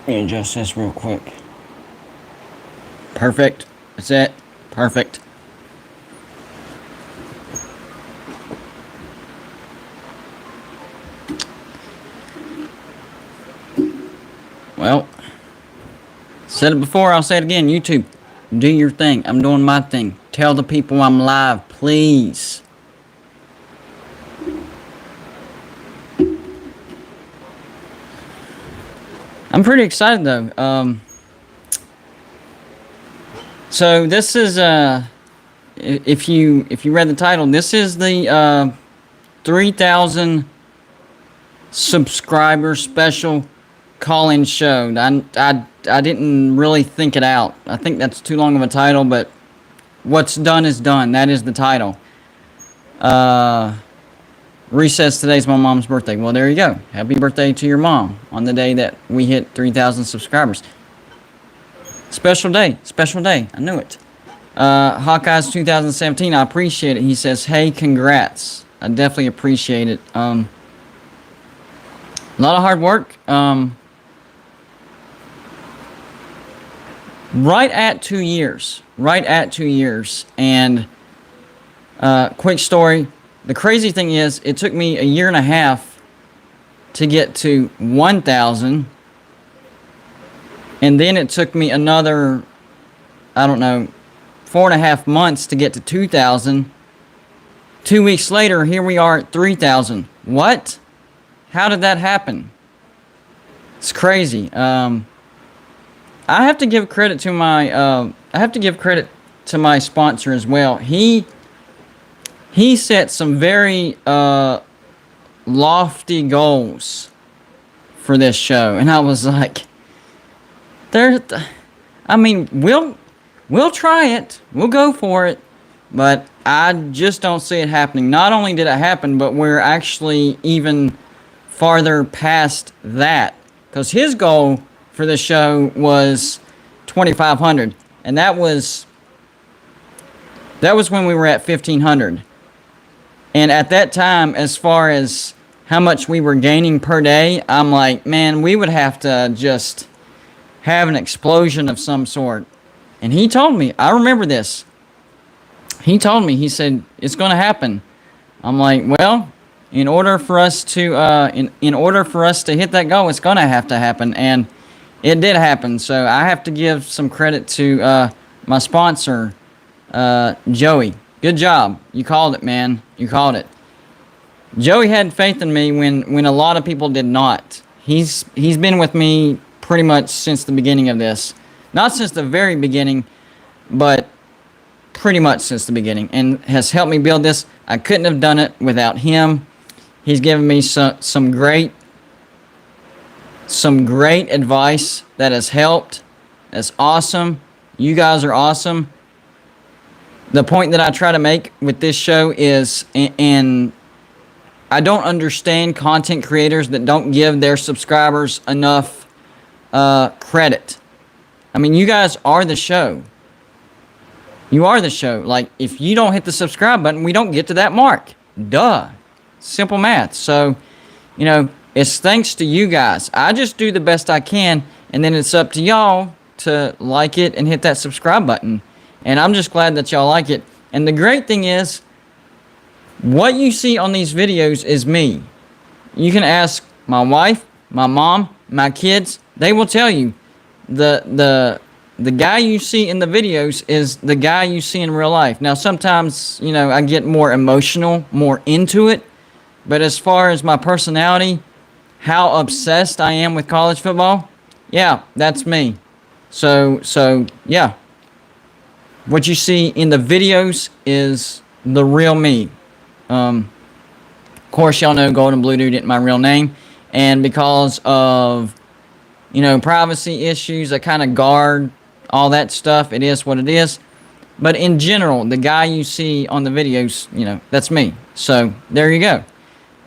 Let me adjust this real quick. Perfect. That's it. Perfect. Well, said it before, I'll say it again. YouTube, do your thing. I'm doing my thing. Tell the people I'm live, please. I'm pretty excited though. So this is if you read the title, this is the 3,000 subscriber special call-in show. I didn't really think it out. I think that's too long of a title, but what's done is done. That is the title. Reese says today's my mom's birthday. Well, there you go. Happy birthday to your mom on the day that we hit 3,000 subscribers. Special day. Special day. I knew it. Hawkeyes 2017. I appreciate it. He says, hey, congrats. I definitely appreciate it. A lot of hard work. Right at 2 years. Right at 2 years. And quick story. The crazy thing is, it took me a year and a half to get to 1,000. And then it took me another, I don't know, 4.5 months to get to 2,000. 2 weeks later, here we are at 3,000. What? How did that happen? It's crazy. I have to give credit to my sponsor as well. He set some very lofty goals for this show, and I was like, I mean, we'll try it, we'll go for it, but I just don't see it happening. Not only did it happen, but we're actually even farther past that, because his goal for the show was 2,500, and that was when we were at 1,500. And at that time, as far as how much we were gaining per day, I'm like, man, we would have to just have an explosion of some sort. And he told me, I remember this. He told me, he said, it's going to happen. I'm like, well, in order for us to hit that goal, it's going to have to happen. And it did happen. So I have to give some credit to my sponsor, Joey. Good job. You called it, man. You called it. Joey had faith in me when a lot of people did not. He's been with me pretty much since the beginning of this. Not since the very beginning, but pretty much since the beginning, and has helped me build this. I couldn't have done it without him. He's given me some great advice that has helped. That's awesome. You guys are awesome. The point that I try to make with this show is, and I don't understand content creators that don't give their subscribers enough credit. I mean, you guys are the show. You are the show. Like, if you don't hit the subscribe button, we don't get to that mark. Duh. Simple math. So, you know, it's thanks to you guys. I just do the best I can, and then it's up to y'all to like it and hit that subscribe button. And I'm just glad that y'all like it. And the great thing is, what you see on these videos is me. You can ask my wife, my mom, my kids. They will tell you. The guy you see in the videos is the guy you see in real life. Now, sometimes, you know, I get more emotional, more into it. But as far as my personality, how obsessed I am with college football, yeah, that's me. So yeah. What you see in the videos is the real me. Of course, y'all know Golden Blue Dude isn't my real name. And because of, you know, privacy issues, I kind of guard all that stuff. It is what it is. But in general, the guy you see on the videos, you know, that's me. So there you go.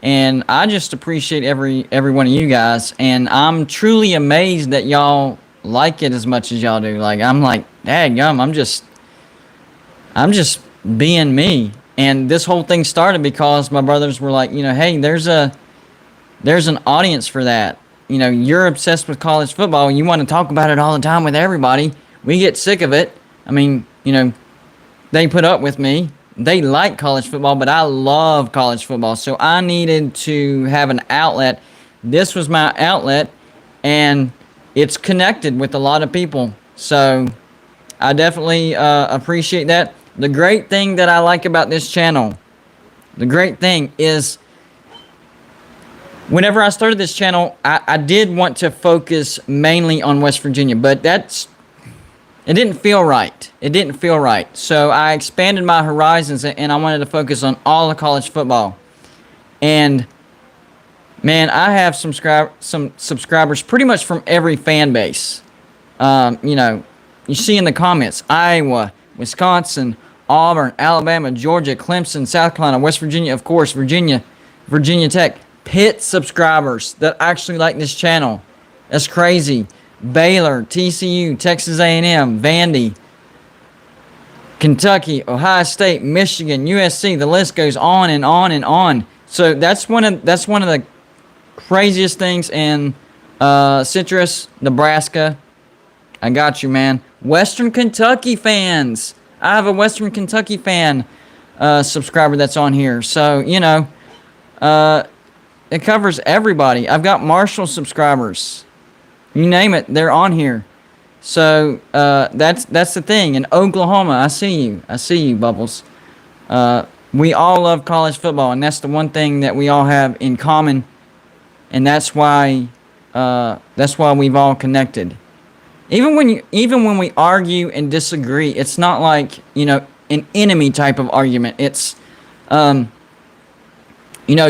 And I just appreciate every one of you guys. And I'm truly amazed that y'all like it as much as y'all do. Like, I'm like, daggum, I'm just being me. And this whole thing started because my brothers were like, you know, hey, there's an audience for that. you're obsessed with college football. You want to talk about it all the time with everybody. We get sick of it. I mean, they put up with me. They like college football, but I love college football. So I needed to have an outlet. This was my outlet, and it's connected with a lot of people. So I definitely appreciate that. The great thing that I like about this channel, the great thing is, whenever I started this channel, I did want to focus mainly on West Virginia, but it didn't feel right. It didn't feel right. So I expanded my horizons, and I wanted to focus on all of college football. And man, I have some subscribers pretty much from every fan base. You see in the comments, Iowa, Wisconsin, Auburn, Alabama, Georgia, Clemson, South Carolina, West Virginia, of course, Virginia Tech. Pitt subscribers that actually like this channel. That's crazy. Baylor, TCU, Texas A&M, Vandy, Kentucky, Ohio State, Michigan, USC. The list goes on and on and on. So that's one of the craziest things in Citrus, Nebraska. I got you, man. Western Kentucky fans. I have a Western Kentucky fan subscriber that's on here. So, it covers everybody. I've got Marshall subscribers. You name it, they're on here. So that's the thing. In Oklahoma, I see you, Bubbles. We all love college football, and that's the one thing that we all have in common, and that's why we've all connected. Even when we argue and disagree, it's not like an enemy type of argument. It's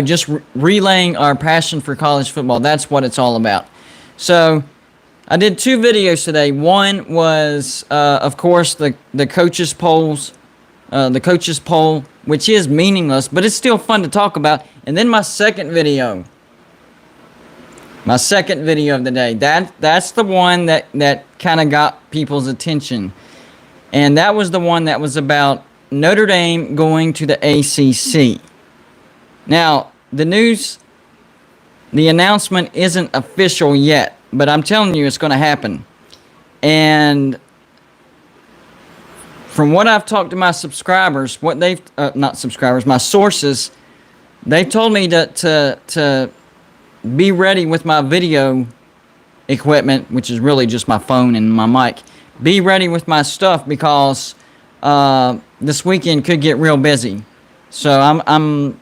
just relaying our passion for college football. That's what it's all about. So I did 2 videos today. One was, of course, the coaches polls, the coaches poll, which is meaningless, but it's still fun to talk about. And then my second video of the day. That's the one that kind of got people's attention, and that was the one that was about Notre Dame going to the ACC. Now, the announcement isn't official yet, but I'm telling you it's going to happen. And from what I've talked to my subscribers, my sources, they've told me to be ready with my video equipment, which is really just my phone and my mic. Be ready with my stuff because this weekend could get real busy. So I'm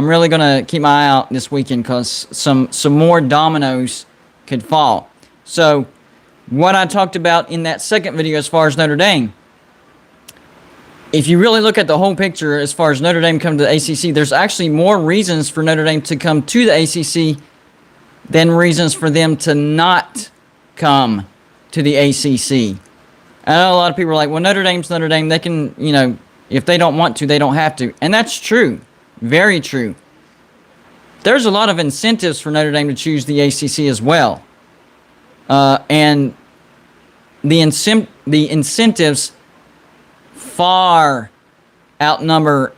really gonna keep my eye out this weekend because some more dominoes could fall. So what I talked about in that second video as far as Notre Dame, if you really look at the whole picture as far as Notre Dame coming to the ACC, there's actually more reasons for Notre Dame to come to the ACC than reasons for them to not come to the ACC. I know a lot of people are like, well, Notre Dame's Notre Dame. They can, if they don't want to, they don't have to. And that's true. Very true. There's a lot of incentives for Notre Dame to choose the ACC as well. And the incentives far outnumber,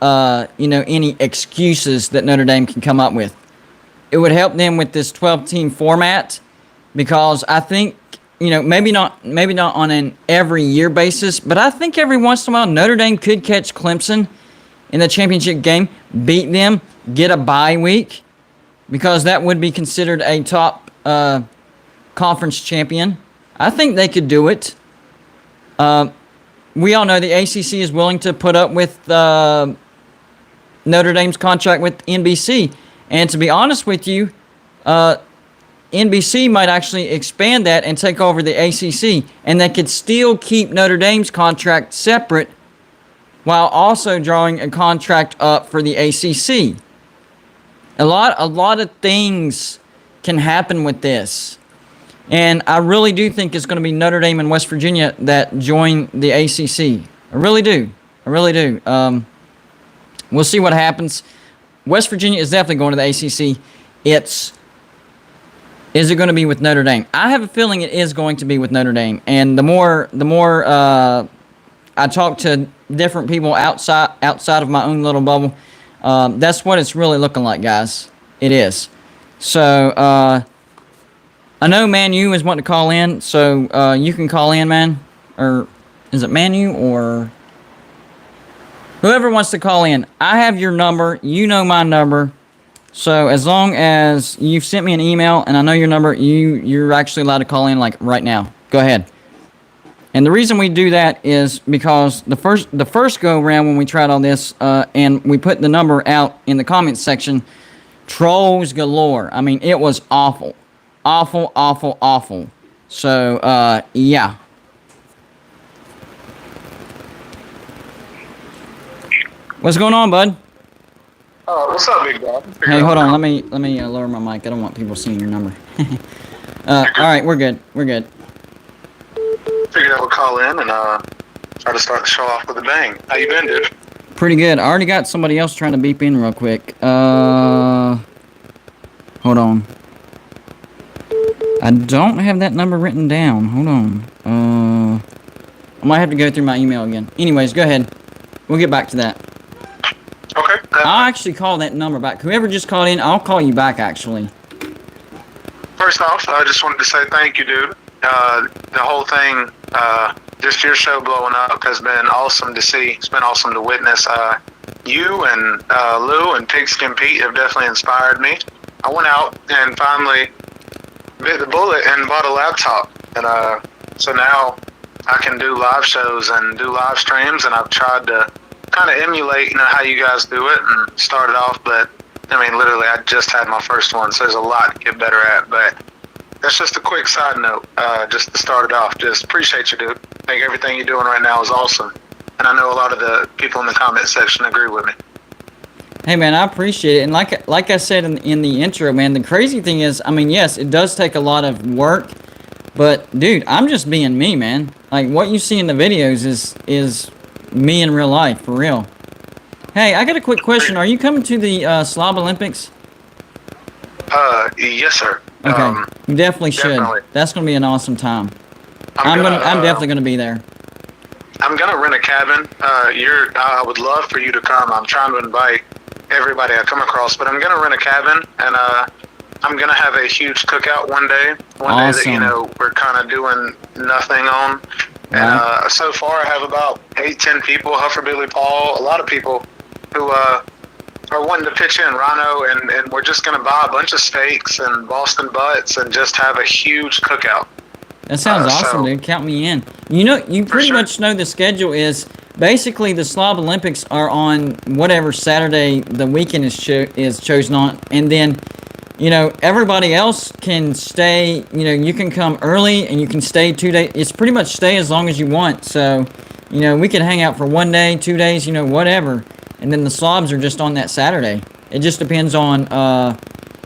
any excuses that Notre Dame can come up with. It would help them with this 12-team format because I think, maybe not on an every year basis, but I think every once in a while Notre Dame could catch Clemson in the championship game, beat them, get a bye week, because that would be considered a top conference champion. I think they could do it. We all know the ACC is willing to put up with Notre Dame's contract with NBC. And to be honest with you, NBC might actually expand that and take over the ACC. And they could still keep Notre Dame's contract separate while also drawing a contract up for the ACC. A lot of things can happen with this. And I really do think it's going to be Notre Dame and West Virginia that join the ACC. I really do. We'll see what happens. West Virginia is definitely going to the ACC. Is it going to be with Notre Dame? I have a feeling it is going to be with Notre Dame. And the more I talk to different people outside of my own little bubble, that's what it's really looking like, guys. It is. So I know Manu is wanting to call in, so you can call in, man. Or is it Manu or whoever wants to call in? I have your number. You know my number. So as long as you've sent me an email and I know your number, you're actually allowed to call in like right now. Go ahead. And the reason we do that is because the first go around when we tried all this and we put the number out in the comments section, trolls galore. I mean, it was awful. Awful, awful, awful. So, yeah. What's going on, bud? What's up, big dog? Hey, hold on. Let me lower my mic. I don't want people seeing your number. All right, we're good. We're good. Figured I would call in and try to start the show off with a bang. How you been, dude? Pretty good. I already got somebody else trying to beep in real quick. Hold on. I don't have that number written down. Hold on. I might have to go through my email again. Anyways, go ahead. We'll get back to that. Okay. I'll actually call that number back. Whoever just called in, I'll call you back, actually. First off, I just wanted to say thank you, dude. The whole thing, just your show blowing up has been awesome to see. It's been awesome to witness. You and Lou and Pigskin Pete have definitely inspired me. I went out and finally bit the bullet and bought a laptop. And so now I can do live shows and do live streams, and I've tried to kind of emulate, how you guys do it and start it off. But, I mean, literally, I just had my first one, so there's a lot to get better at. But that's just a quick side note, just to start it off. Just appreciate you, dude. I think everything you're doing right now is awesome. And I know a lot of the people in the comment section agree with me. Hey, man, I appreciate it. And like I said in the intro, man, the crazy thing is, I mean, yes, it does take a lot of work. But, dude, I'm just being me, man. Like, what you see in the videos is me in real life, for real. Hey, I got a quick question. Are you coming to the Slob Olympics? Yes, sir. Okay, you definitely should. Definitely. That's gonna be an awesome time. I'm definitely gonna be there. I'm gonna rent a cabin. I would love for you to come. I'm trying to invite everybody I come across, but I'm gonna rent a cabin, and I'm gonna have a huge cookout one day. One day that we're kind of doing nothing on. Right. And so far, I have about 8-10 people. Huffer Billy Paul, a lot of people who are wanting to pitch in. Rhino, and we're just gonna buy a bunch of steaks and Boston butts and just have a huge cookout. That sounds awesome, dude. Count me in. You pretty much know the schedule is basically the Slob Olympics are on whatever Saturday the weekend is chosen on, and then everybody else can stay. You can come early and you can stay 2 days. It's pretty much stay as long as you want. So, we can hang out for 1 day, 2 days, whatever. And then the slobs are just on that Saturday. It just depends on,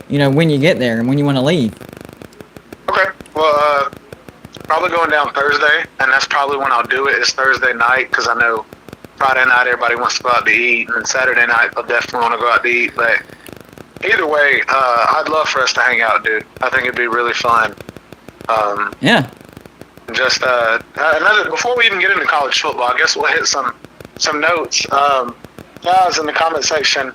when you get there and when you want to leave. Okay. Well, probably going down Thursday, and that's probably when I'll do it. It's Thursday night, because I know Friday night everybody wants to go out to eat, and then Saturday night they'll definitely want to go out to eat. But either way, I'd love for us to hang out, dude. I think it'd be really fun. Yeah. Just before we even get into college football, I guess we'll hit some notes. Guys in the comment section,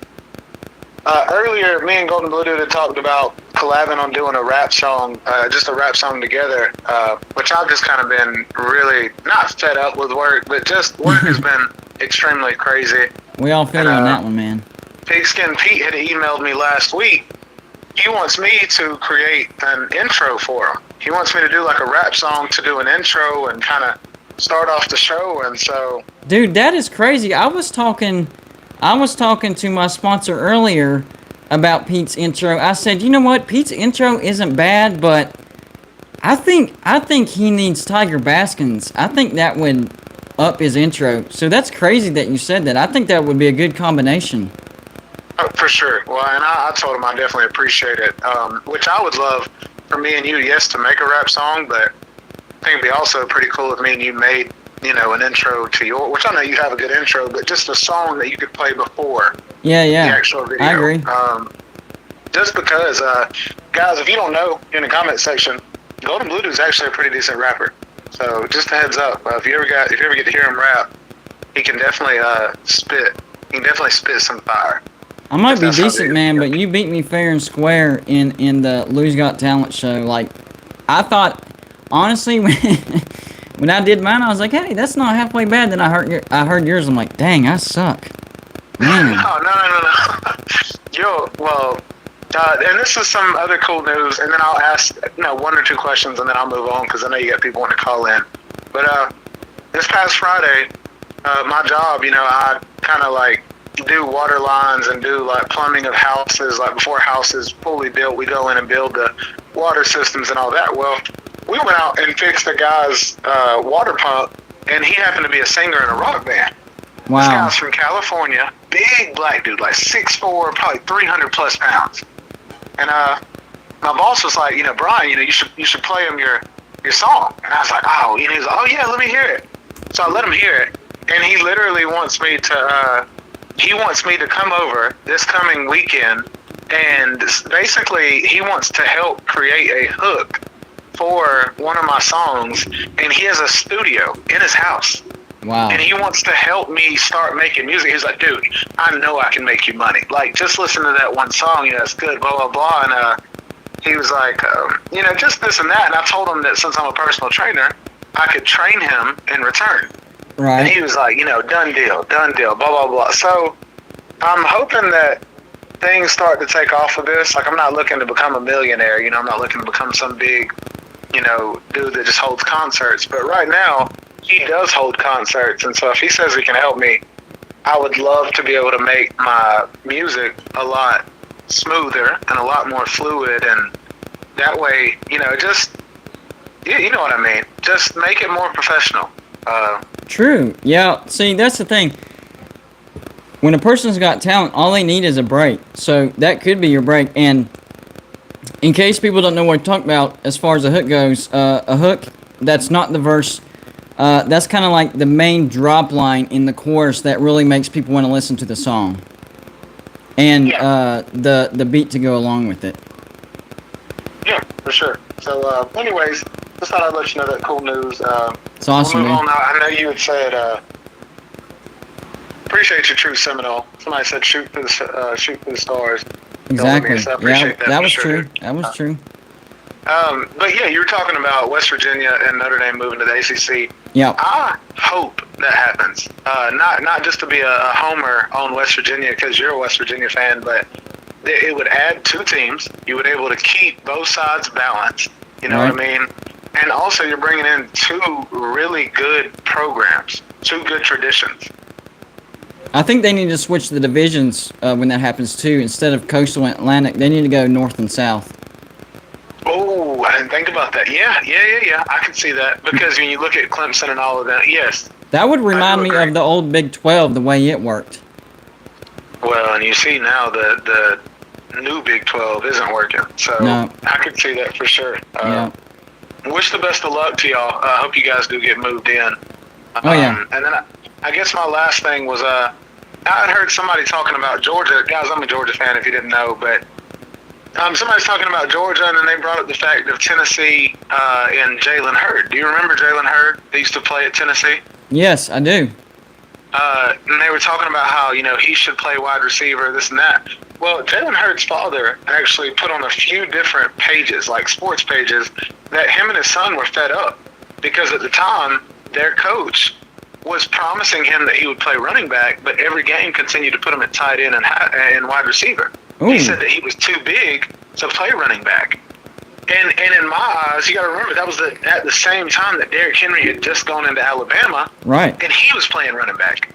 earlier me and Golden Blue Dude had talked about collabing on doing a rap song, just a rap song together, which I've just kind of been really not fed up with work, but just work has been extremely crazy. We all feel you on that one, man. Pigskin Pete had emailed me last week. He wants me to create an intro for him. He wants me to do like a rap song to do an intro and kind of start off the show. And so, dude, that is crazy. I was talking to my sponsor earlier about Pete's intro. I said, you know what? Pete's intro isn't bad, but I think he needs Tiger Baskins. I think that would up his intro. So that's crazy that you said that. I think that would be a good combination. Oh, for sure. Well, and I told him I definitely appreciate it. Which I would love for me and you, yes, to make a rap song, but I think it'd be also pretty cool if me and you made, an intro to your, which I know you have a good intro, but just a song that you could play before the actual video. I agree. Just because, guys, if you don't know, in the comment section, Golden Blue Dude is actually a pretty decent rapper. So just a heads up, if you ever get to hear him rap, he can definitely spit. He can definitely spit some fire. I might be decent, man, but you beat me fair and square in the Lou's Got Talent show. Like, I thought, honestly, when I did mine, I was like, hey, that's not halfway bad. Then I heard yours. I'm like, dang, I suck, man. No. And this is some other cool news, and then I'll ask, one or two questions, and then I'll move on, because I know you got people wanting to call in. But this past Friday, my job, I kind of like do water lines and do like plumbing of houses. Like before a house is fully built, we go in and build the water systems and all that. Well, we went out and fixed a guy's water pump, and he happened to be a singer in a rock band. Wow. This guy's from California, big black dude, like 6'4", probably 300 plus pounds. And my boss was like, Brian, you should play him your song. And I was like, oh, he was like, oh yeah, let me hear it. So I let him hear it, and he literally wants me to come over this coming weekend, and basically he wants to help create a hook for one of my songs, and he has a studio in his house. Wow. And he wants to help me start making music. He's like, dude, I know I can make you money. Like, just listen to that one song, it's good, blah, blah, blah. And he was like, just this and that. And I told him that since I'm a personal trainer, I could train him in return. Right. And he was like, done deal, blah, blah, blah. So I'm hoping that things start to take off of this. Like, I'm not looking to become a millionaire. I'm not looking to become some big, dude that just holds concerts. But right now, he does hold concerts. And so if he says he can help me, I would love to be able to make my music a lot smoother and a lot more fluid. And that way, just, you know what I mean? Just make it more professional. True. Yeah. See, that's the thing. When a person's got talent, all they need is a break. So that could be your break. And in case people don't know what I'm talking about, as far as a hook goes, a hook that's not the verse. That's kind of like the main drop line in the chorus that really makes people want to listen to the song, and the beat to go along with it. Yeah, for sure. So, anyways, just thought I'd let you know that cool news. It's awesome, we'll move on man. now. I know you had said, appreciate your true Seminole. Somebody said shoot for the stars. Exactly. So I appreciate That was for true. sure. That was true. But yeah, you were talking about West Virginia and Notre Dame moving to the ACC. Yeah. I hope that happens. Not just to be a homer on West Virginia because you're a West Virginia fan, but it would add two teams. You would be able to keep both sides balanced. You know what I mean? And also, you're bringing in two really good programs, two good traditions. I think they need to switch the divisions when that happens too. Instead of Coastal and Atlantic, they need to go North and South. Oh, I didn't think about that. Yeah. I can see that because when you look at Clemson and all of that, yes. That would remind me of the old Big 12, the way it worked. Well, and you see now the new Big 12 isn't working, so No. I could see that for sure. Yeah. Wish the best of luck to y'all. I hope you guys do get moved in. Oh, yeah. And then I guess my last thing was I had heard somebody talking about Georgia. Guys, I'm a Georgia fan if you didn't know, but somebody's talking about Georgia, and then they brought up the fact of Tennessee and Jalen Hurd. Do you remember Jalen Hurd? They used to play at Tennessee. Yes, I do. And they were talking about how, he should play wide receiver, this and that. Well, Jalen Hurd's father actually put on a few different pages, like sports pages, that him and his son were fed up because at the time, their coach was promising him that he would play running back, but every game continued to put him at tight end and wide receiver. Ooh. He said that he was too big to play running back. And in my eyes, you got to remember, that was at the same time that Derrick Henry had just gone into Alabama. Right. And he was playing running back.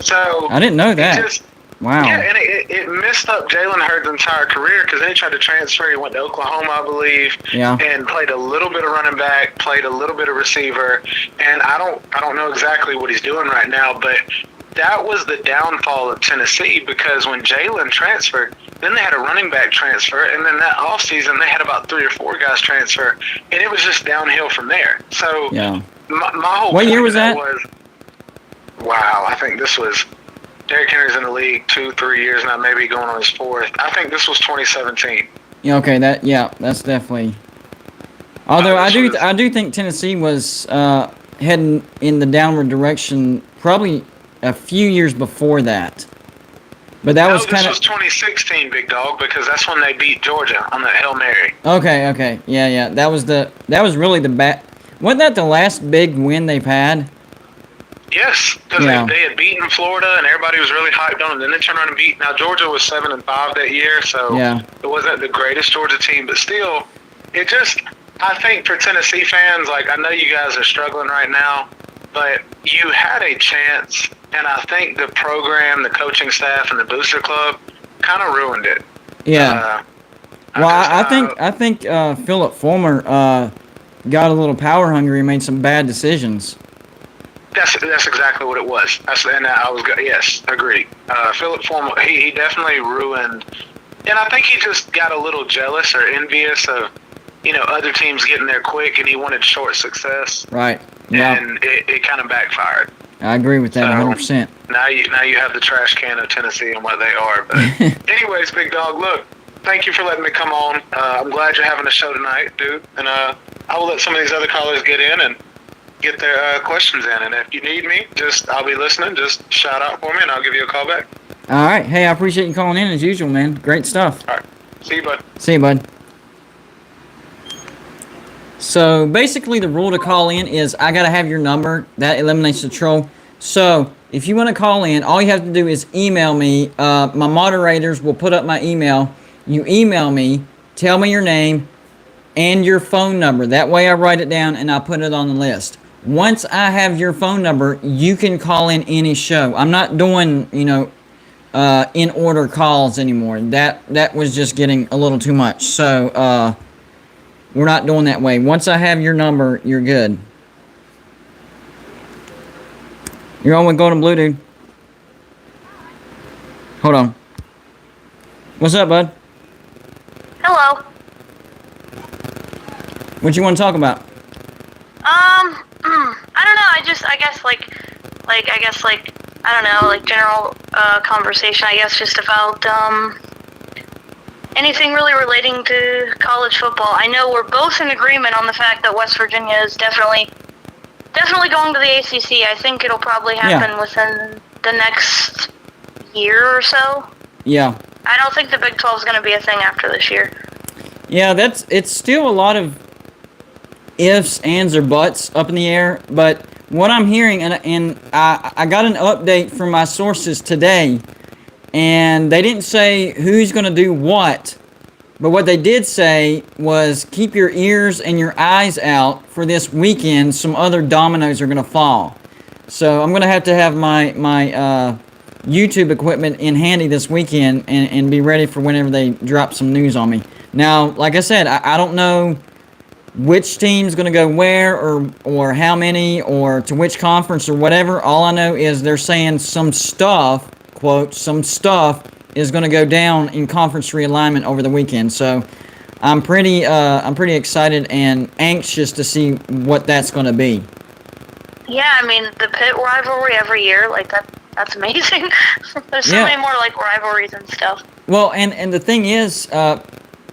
So I didn't know that. Wow. Yeah, and it messed up Jalen Hurd's entire career because then he tried to transfer. He went to Oklahoma, I believe, and played a little bit of running back, played a little bit of receiver, and I don't know exactly what he's doing right now, but that was the downfall of Tennessee because when Jalen transferred, then they had a running back transfer, and then that offseason they had about 3 or 4 guys transfer, and it was just downhill from there. So my whole what point year was that? Wow, I think this was Derrick Henry's in the league 2-3 years now, maybe going on his 4th. I think this was 2017. Yeah, okay, that's definitely. Although I do think Tennessee was heading in the downward direction probably a few years before that. But that No, was this kind was of 2016, big dog, because that's when they beat Georgia on that Hail Mary. okay. Yeah. That was really the bad. Wasn't that the last big win they've had? Yes, because Yeah. they had beaten Florida and everybody was really hyped on them. Then they turned around and beat. Now Georgia was 7-5 that year, so Yeah. it wasn't the greatest Georgia team, but still, it just. I think for Tennessee fans, like I know you guys are struggling right now, but you had a chance, and I think the program, the coaching staff, and the booster club kind of ruined it. Yeah. Well, I think Philip Fulmer got a little power hungry and made some bad decisions. That's exactly what it was. Yes, agreed. Philip Fulmer, he definitely ruined, and I think he just got a little jealous or envious of other teams getting there quick, and he wanted short success. Right. Yeah. And it kind of backfired. I agree with that 100%. Now you have the trash can of Tennessee and what they are. But anyways, big dog, look, thank you for letting me come on. I'm glad you're having a show tonight, dude. And I will let some of these other callers get in and get their questions in. And if you need me, I'll be listening. Just shout out for me, and I'll give you a call back. All right. Hey, I appreciate you calling in as usual, man. Great stuff. All right. See you, bud. See you, bud. So basically the rule to call in is I got to have your number. That eliminates the troll. So if you want to call in, all you have to do is email me. My moderators will put up my email. You email me, tell me your name and your phone number. That way I write it down and I put it on the list. Once I have your phone number, you can call in any show. I'm not doing, in order calls anymore. That was just getting a little too much. So, we're not doing that way. Once I have your number, you're good. You're on with Golden Blue, dude. Hold on. What's up, bud? Hello. What you want to talk about? I don't know. I don't know, like general conversation. I guess just about anything really relating to college football. I know we're both in agreement on the fact that West Virginia is definitely going to the ACC. I think it'll probably happen within the next year or so. Yeah. I don't think the Big 12 is going to be a thing after this year. Yeah, it's still a lot of ifs, ands, or buts up in the air. But what I'm hearing, and I got an update from my sources today, and they didn't say who's going to do what, but what they did say was keep your ears and your eyes out for this weekend. Some other dominoes are going to fall. So I'm going to have my YouTube equipment in handy this weekend and be ready for whenever they drop some news on me. Now, like I said, I don't know which team's going to go where or how many or to which conference or whatever. All I know is they're saying some stuff, quote, some stuff is going to go down in conference realignment over the weekend. So I'm pretty excited and anxious to see what that's going to be. Yeah, I mean, the Pitt rivalry every year, like that's amazing. There's so many more like rivalries and stuff. Well, and the thing is,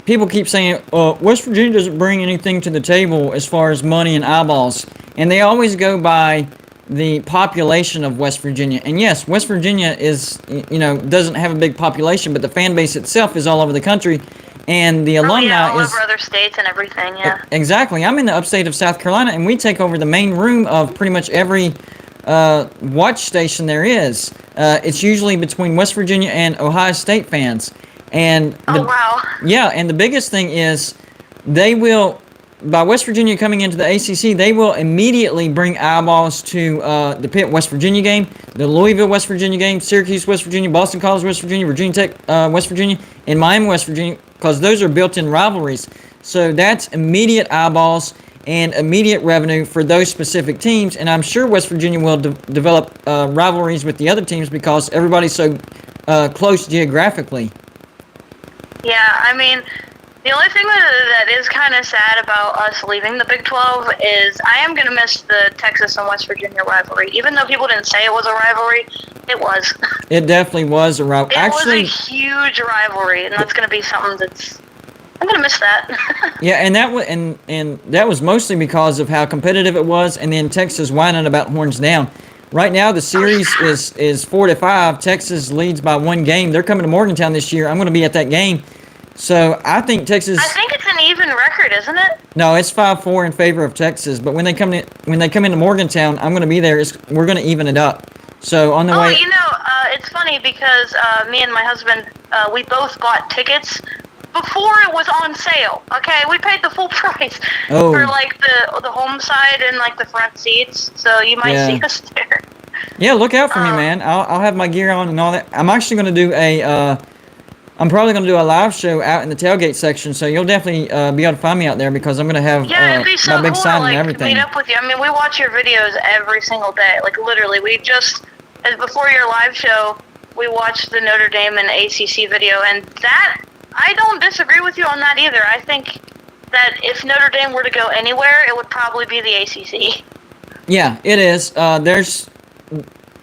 people keep saying, West Virginia doesn't bring anything to the table as far as money and eyeballs. And they always go by the population of West Virginia. And yes, West Virginia is, doesn't have a big population, but the fan base itself is all over the country. And the alumni all is over other states and everything, yeah. Exactly. I'm in the upstate of South Carolina, and we take over the main room of pretty much every watch station there is. It's usually between West Virginia and Ohio State fans. And wow. Yeah, and the biggest thing is they will, by West Virginia coming into the ACC, they will immediately bring eyeballs to the Pitt West Virginia game, the Louisville West Virginia game, Syracuse West Virginia, Boston College West Virginia, Virginia Tech West Virginia, and Miami West Virginia, because those are built-in rivalries. So that's immediate eyeballs and immediate revenue for those specific teams. And I'm sure West Virginia will develop rivalries with the other teams because everybody's so close geographically. Yeah, I mean, the only thing that is kind of sad about us leaving the Big 12 is I am going to miss the Texas and West Virginia rivalry. Even though people didn't say it was a rivalry, it was. It definitely was a rivalry. It was a huge rivalry, and that's going to be something that's... I'm going to miss that. Yeah, and that was mostly because of how competitive it was, and then Texas whining about horns down. right now the series is 4-5. Texas leads by 1 game. They're coming to Morgantown this year. I'm going to be at that game. So I think Texas. I think it's an even record, isn't it? No, it's 5-4 in favor of Texas. But when they come into Morgantown, I'm going to be there. We're going to even it up. So on the way. Oh, it's funny because me and my husband, we both bought tickets before it was on sale. Okay, we paid the full price for like the home side and like the front seats. So you might see us there. Yeah, look out for me, man. I'll have my gear on and all that. I'm actually going to do I'm probably going to do a live show out in the tailgate section, so you'll definitely be able to find me out there because I'm going to have it'd be so my big cool sign to, like, and everything. Meet up with you. I mean, we watch your videos every single day. Like, literally, before your live show, we watched the Notre Dame and ACC video, and that, I don't disagree with you on that either. I think that if Notre Dame were to go anywhere, it would probably be the ACC. Yeah, it is. There's,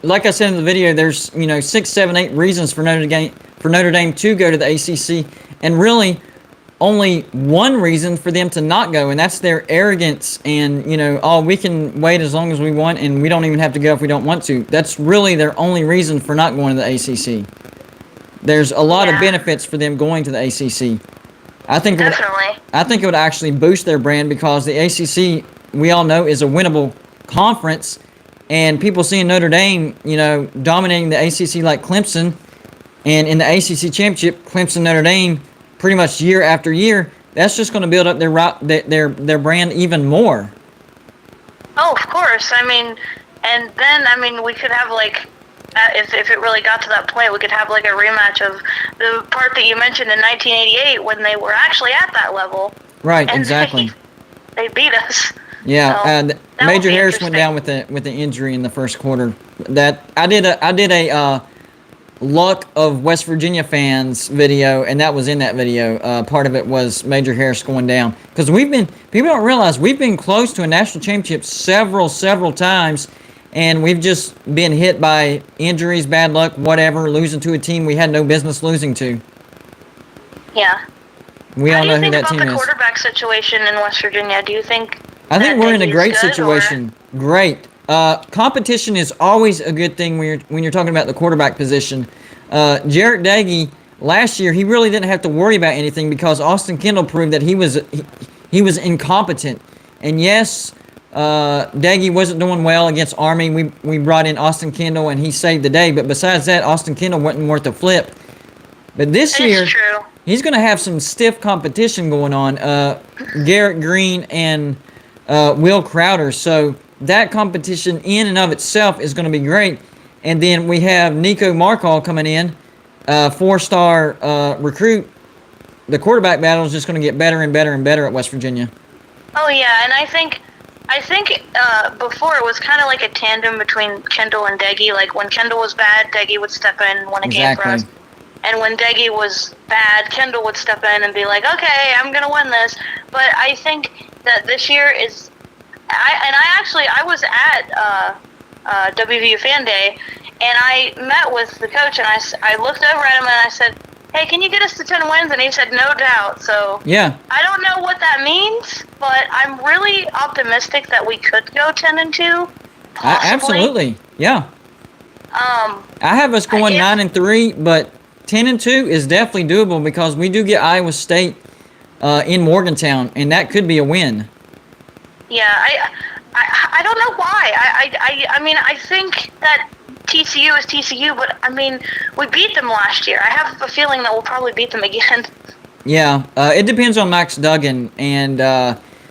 like I said in the video, there's 6, 7, 8 reasons for Notre Dame to go to the ACC, and really only one reason for them to not go, and that's their arrogance and we can wait as long as we want and we don't even have to go if we don't want to. That's really their only reason for not going to the ACC. There's a lot of benefits for them going to the ACC. I think it would actually boost their brand because the ACC, we all know, is a winnable conference, and people seeing Notre Dame, dominating the ACC like Clemson, and in the ACC championship, Clemson, Notre Dame, pretty much year after year, that's just going to build up their brand even more. Oh, of course. I mean, and then we could have like, if it really got to that point, we could have like a rematch of the part that you mentioned in 1988 when they were actually at that level. Right, exactly. They beat us. Yeah, so Major Harris went down with the injury in the first quarter. That I did a luck of West Virginia fans video, and that was in that video. Part of it was Major Harris going down because people don't realize we've been close to a national championship several times, and we've just been hit by injuries, bad luck, whatever, losing to a team we had no business losing to. Yeah. We all know who that team is. How do you think about the quarterback situation in West Virginia? Do you think? I think we're in a great situation. Great. Competition is always a good thing when you're talking about the quarterback position. Jarrett Daggy last year, he really didn't have to worry about anything because Austin Kendall proved that he was incompetent. And yes, Daggy wasn't doing well against Army. We brought in Austin Kendall and he saved the day. But besides that, Austin Kendall wasn't worth a flip. But this year, he's going to have some stiff competition going on. Garrett Green and Will Crowder. So that competition in and of itself is going to be great. And then we have Nico Markall coming in, 4-star recruit. The quarterback battle is just going to get better and better and better at West Virginia. Oh yeah, and I think before it was kind of like a tandem between Kendall and Daggy. Like when Kendall was bad, Daggy would step in and win a game for us. And when Daggy was bad, Kendall would step in and be like, "Okay, I'm gonna win this." But I think that this year is, I was at WVU Fan Day, and I met with the coach, and I looked over at him and I said, "Hey, can you get us to 10 wins?" And he said, "No doubt." So yeah, I don't know what that means, but I'm really optimistic that we could go 10-2. Absolutely, yeah. I have us going 9-3, but 10-2 is definitely doable because we do get Iowa State in Morgantown, and that could be a win. Yeah, I don't know why. I mean, I think that TCU is TCU, but I mean, we beat them last year. I have a feeling that we'll probably beat them again. Yeah, it depends on Max Duggan, and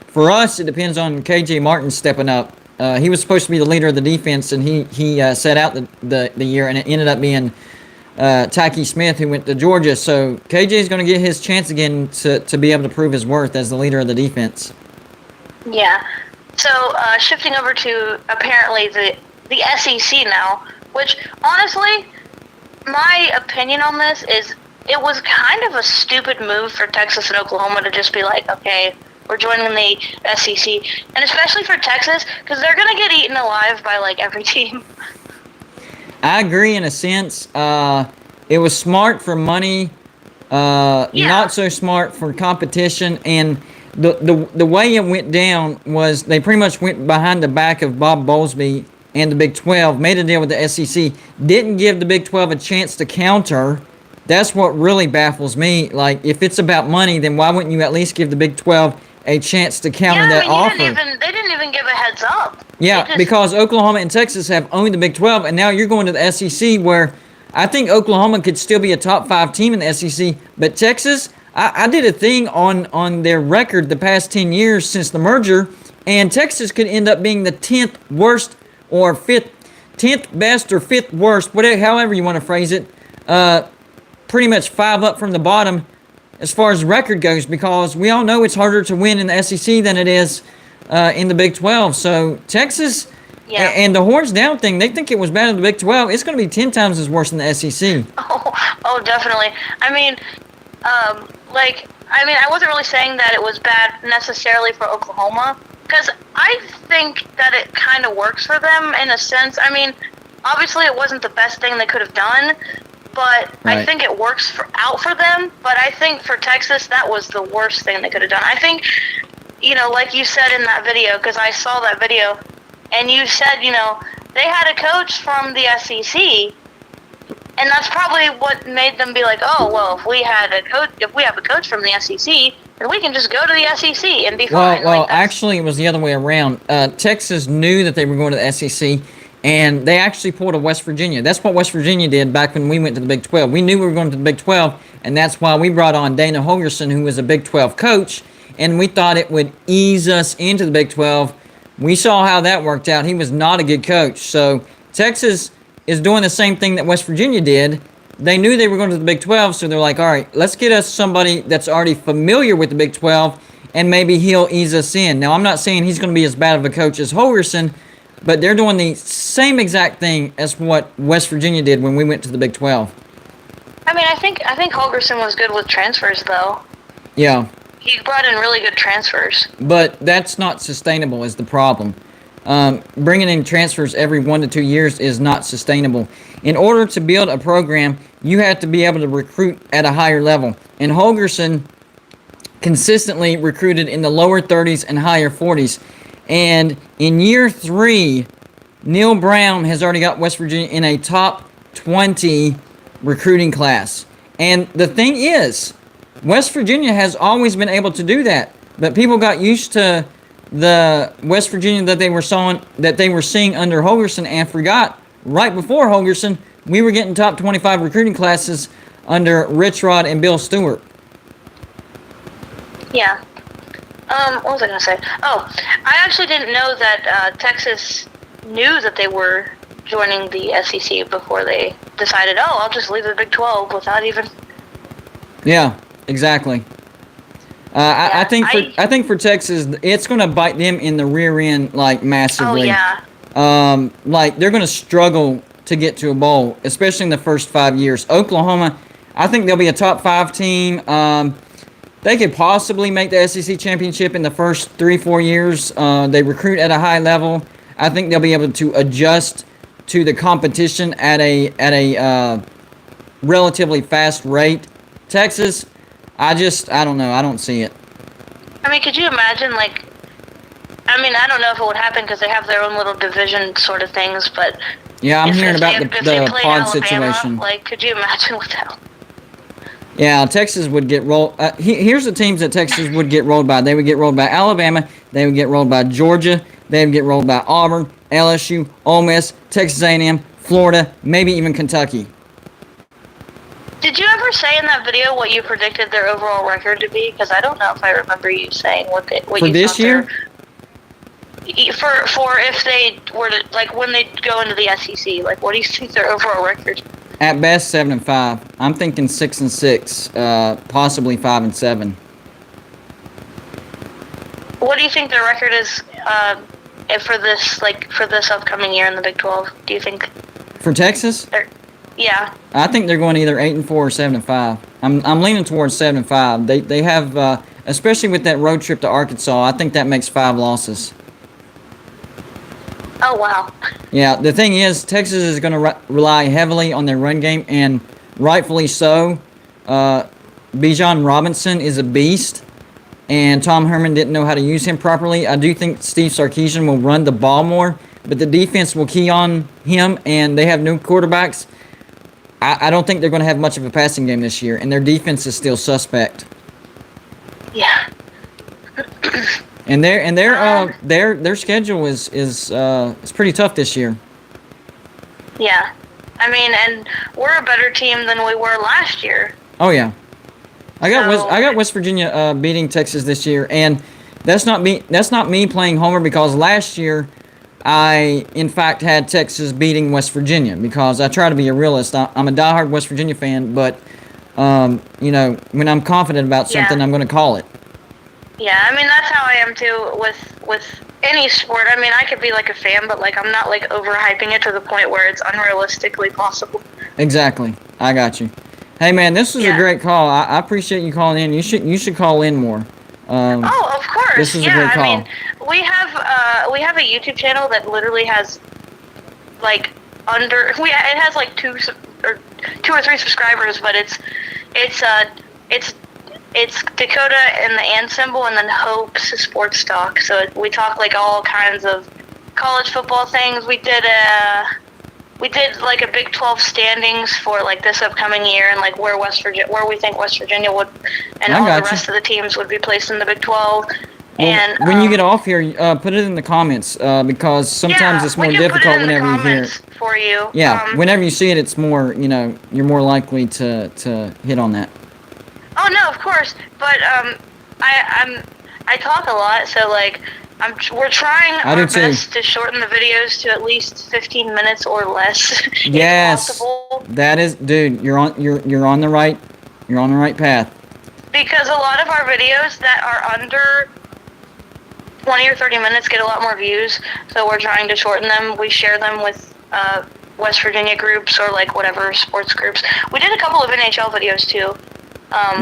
for us, it depends on KJ Martin stepping up. He was supposed to be the leader of the defense, and he set out the year, and it ended up being Tyke Smith, who went to Georgia. So KJ is going to get his chance again to be able to prove his worth as the leader of the defense. Yeah. So shifting over to apparently the SEC now, which honestly, my opinion on this is it was kind of a stupid move for Texas and Oklahoma to just be like, okay, we're joining the SEC, and especially for Texas because they're going to get eaten alive by like every team. I agree in a sense. It was smart for money, not so smart for competition, and the way it went down was they pretty much went behind the back of Bob Bowlesby and the Big 12 made a deal with the SEC, didn't give the Big 12 a chance to counter. That's what really baffles me. Like, if it's about money, then why wouldn't you at least give the Big 12 a chance to counter that offer? They didn't even give a heads up. Yeah, because Oklahoma and Texas have owned the Big 12, and now you're going to the SEC, where I think Oklahoma could still be a top 5 team in the SEC, but Texas, I did a thing on their record the past 10 years since the merger, and Texas could end up being the 10th worst or 10th best or 5th worst, whatever, however you want to phrase it, pretty much 5 up from the bottom as far as record goes, because we all know it's harder to win in the SEC than it is in the Big 12. So Texas and the horns down thing, they think it was bad in the Big 12. It's going to be 10 times as worse in the SEC. Oh, definitely. I wasn't really saying that it was bad necessarily for Oklahoma, because I think that it kind of works for them in a sense. I mean, obviously it wasn't the best thing they could have done, but right. I think it works out for them. But I think for Texas, that was the worst thing they could have done. I think, like you said in that video, because I saw that video, and you said, they had a coach from the SEC, and that's probably what made them be like, oh, well, if we have a coach from the SEC, then we can just go to the SEC and be fine. Well, actually, it was the other way around. Texas knew that they were going to the SEC, and they actually pulled a West Virginia. That's what West Virginia did back when we went to the Big 12. We knew we were going to the Big 12, and that's why we brought on Dana Holgorsen, who was a Big 12 coach, and we thought it would ease us into the Big 12. We saw how that worked out. He was not a good coach. So Texas is doing the same thing that West Virginia did. They knew they were going to the Big 12, so they're like, all right, let's get us somebody that's already familiar with the Big 12, and maybe he'll ease us in. Now, I'm not saying he's going to be as bad of a coach as Holgorsen, but they're doing the same exact thing as what West Virginia did when we went to the Big 12. I think Holgorsen was good with transfers, though. Yeah. He brought in really good transfers. But that's not sustainable is the problem. Bringing in transfers every 1 to 2 years is not sustainable. In order to build a program, you have to be able to recruit at a higher level. And Holgorsen consistently recruited in the lower 30s and higher 40s. And in year 3, Neil Brown has already got West Virginia in a top 20 recruiting class. And the thing is, West Virginia has always been able to do that. But people got used to the West Virginia that they were seeing under Holgorsen and forgot right before Holgorsen we were getting top 25 recruiting classes under Rich Rod and Bill Stewart. Yeah. What was I going to say? Oh, I actually didn't know that Texas knew that they were joining the SEC before they decided, oh, I'll just leave the Big 12 without even... Yeah, exactly. I think for Texas, it's going to bite them in the rear end, like, massively. Oh, yeah. Like, they're going to struggle to get to a bowl, especially in the first 5 years. Oklahoma, I think they'll be a top 5 team. They could possibly make the SEC championship in the first 3-4 years. They recruit at a high level. I think they'll be able to adjust to the competition at a relatively fast rate. Texas, I don't know. I don't see it. Could you imagine, I don't know if it would happen because they have their own little division sort of things, but... Yeah, I'm hearing about the pod situation. Could you imagine what that... Yeah, Texas would get rolled. Here's the teams that Texas would get rolled by. They would get rolled by Alabama. They would get rolled by Georgia. They would get rolled by Auburn, LSU, Ole Miss, Texas A&M, Florida, maybe even Kentucky. Did you ever say in that video what you predicted their overall record to be? Because I don't know if I remember you saying what for you this year. For if they were to when they go into the SEC, what do you think their overall record? At best 7-5. I'm thinking 6-6, possibly 5-7. What do you think their record is for this upcoming year in the Big 12? Do you think for Texas? Yeah. I think they're going either 8-4 or 7-5. I'm leaning towards 7-5. They have, especially with that road trip to Arkansas, I think that makes 5 losses. Oh, wow. Yeah, the thing is, Texas is going to rely heavily on their run game, and rightfully so. Bijan Robinson is a beast, and Tom Herman didn't know how to use him properly. I do think Steve Sarkisian will run the ball more, but the defense will key on him, and they have new quarterbacks. I don't think they're going to have much of a passing game this year, and their defense is still suspect. Yeah. And their schedule is pretty tough this year. Yeah. I mean, and we're a better team than we were last year. Oh yeah. I got West Virginia beating Texas this year, and that's not me playing homer, because last year I in fact had Texas beating West Virginia, because I try to be a realist. I'm a diehard West Virginia fan, but you know, when I'm confident about something, I'm going to call it. Yeah, I mean, that's how I am too with any sport. I mean, I could be like a fan, but like I'm not like overhyping it to the point where it's unrealistically possible. Exactly. I got you. Hey man, this was a great call. I appreciate you calling in. You should call in more. Oh, of course. This is a great call. I mean, we have a YouTube channel that literally has like it has like two or three subscribers, but it's Dakota and the and symbol, and then Hope's sports talk. So we talk like all kinds of college football things. We did like a Big 12 standings for like this upcoming year, and like where we think West Virginia would, and all the rest of the teams would be placed in the Big 12. Well, and when you get off here, put it in the comments, because sometimes it's more difficult whenever you hear it. For you. Yeah, whenever you see it, it's more, you know, you're more likely to hit on that. Oh no, of course, but I talk a lot, so like we're trying our best to shorten the videos to at least 15 minutes or less. Yes, if possible. That is, dude. You're on the right path. Because a lot of our videos that are under 20 or 30 minutes get a lot more views, so we're trying to shorten them. We share them with West Virginia groups or like whatever sports groups. We did a couple of NHL videos too.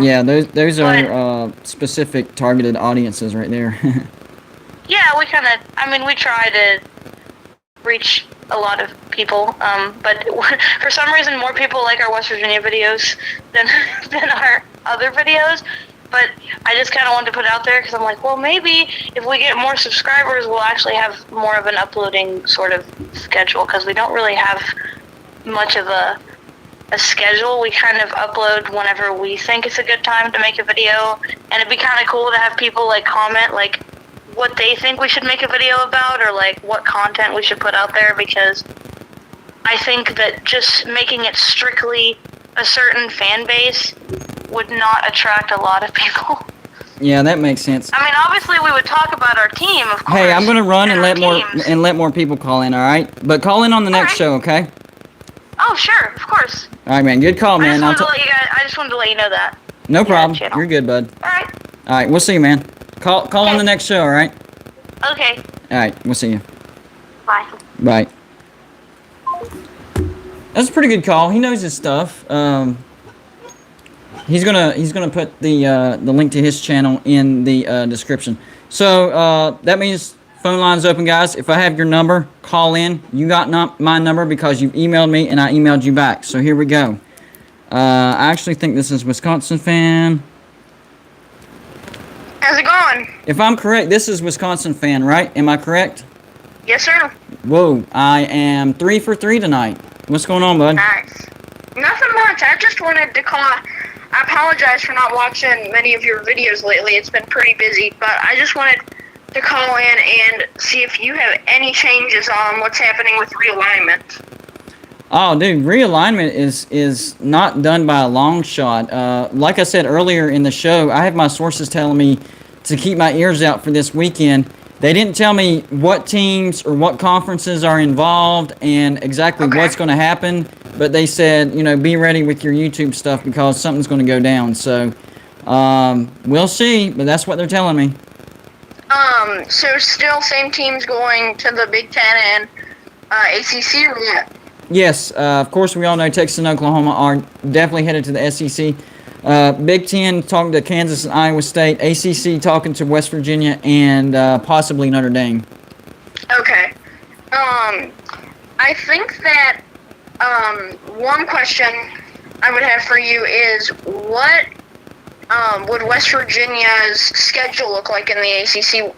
Yeah, those are specific targeted audiences right there. Yeah, we try to reach a lot of people, but for some reason more people like our West Virginia videos than our other videos. But I just kind of wanted to put it out there because I'm like, well, maybe if we get more subscribers, we'll actually have more of an uploading sort of schedule, because we don't really have much of a schedule. We kind of upload whenever we think it's a good time to make a video, and it'd be kind of cool to have people like comment like what they think we should make a video about, or like what content we should put out there, because I think that just making it strictly a certain fan base would not attract a lot of people. Yeah, that makes sense. I mean, obviously we would talk about our team, of course. Hey, I'm gonna run and let more people call in. All right, but call in on the next show, okay? Oh, sure, of course. All right, man. Good call, man. I just wanted to let you know that. No problem. You're good, bud. All right. All right, we'll see you, man. Call on the next show, all right? Okay. All right, we'll see you. Bye. Bye. That's a pretty good call. He knows his stuff. He's gonna put the link to his channel in the description. So that means phone line's open, guys. If I have your number, call in. You got my number because you've emailed me and I emailed you back. So here we go. I actually think this is Wisconsin fan. How's it going? If I'm correct, this is Wisconsin fan, right? Am I correct? Yes, sir. Whoa, I am 3 for 3 tonight. What's going on, bud? Nice. Nothing much. I just wanted to call. I apologize for not watching many of your videos lately. It's been pretty busy, but I just wanted to call in and see if you have any changes on what's happening with realignment. Oh, dude, realignment is not done by a long shot. Like I said earlier in the show, I have my sources telling me to keep my ears out for this weekend. They didn't tell me what teams or what conferences are involved and exactly what's going to happen, but they said, you know, be ready with your YouTube stuff because something's going to go down. So, we'll see, but that's what they're telling me. So still same teams going to the Big Ten and ACC or what? Yes, of course, we all know Texas and Oklahoma are definitely headed to the SEC. Big Ten talking to Kansas and Iowa State. ACC talking to West Virginia and possibly Notre Dame. Okay. I think that one question I would have for you is what would West Virginia's schedule look like in the ACC?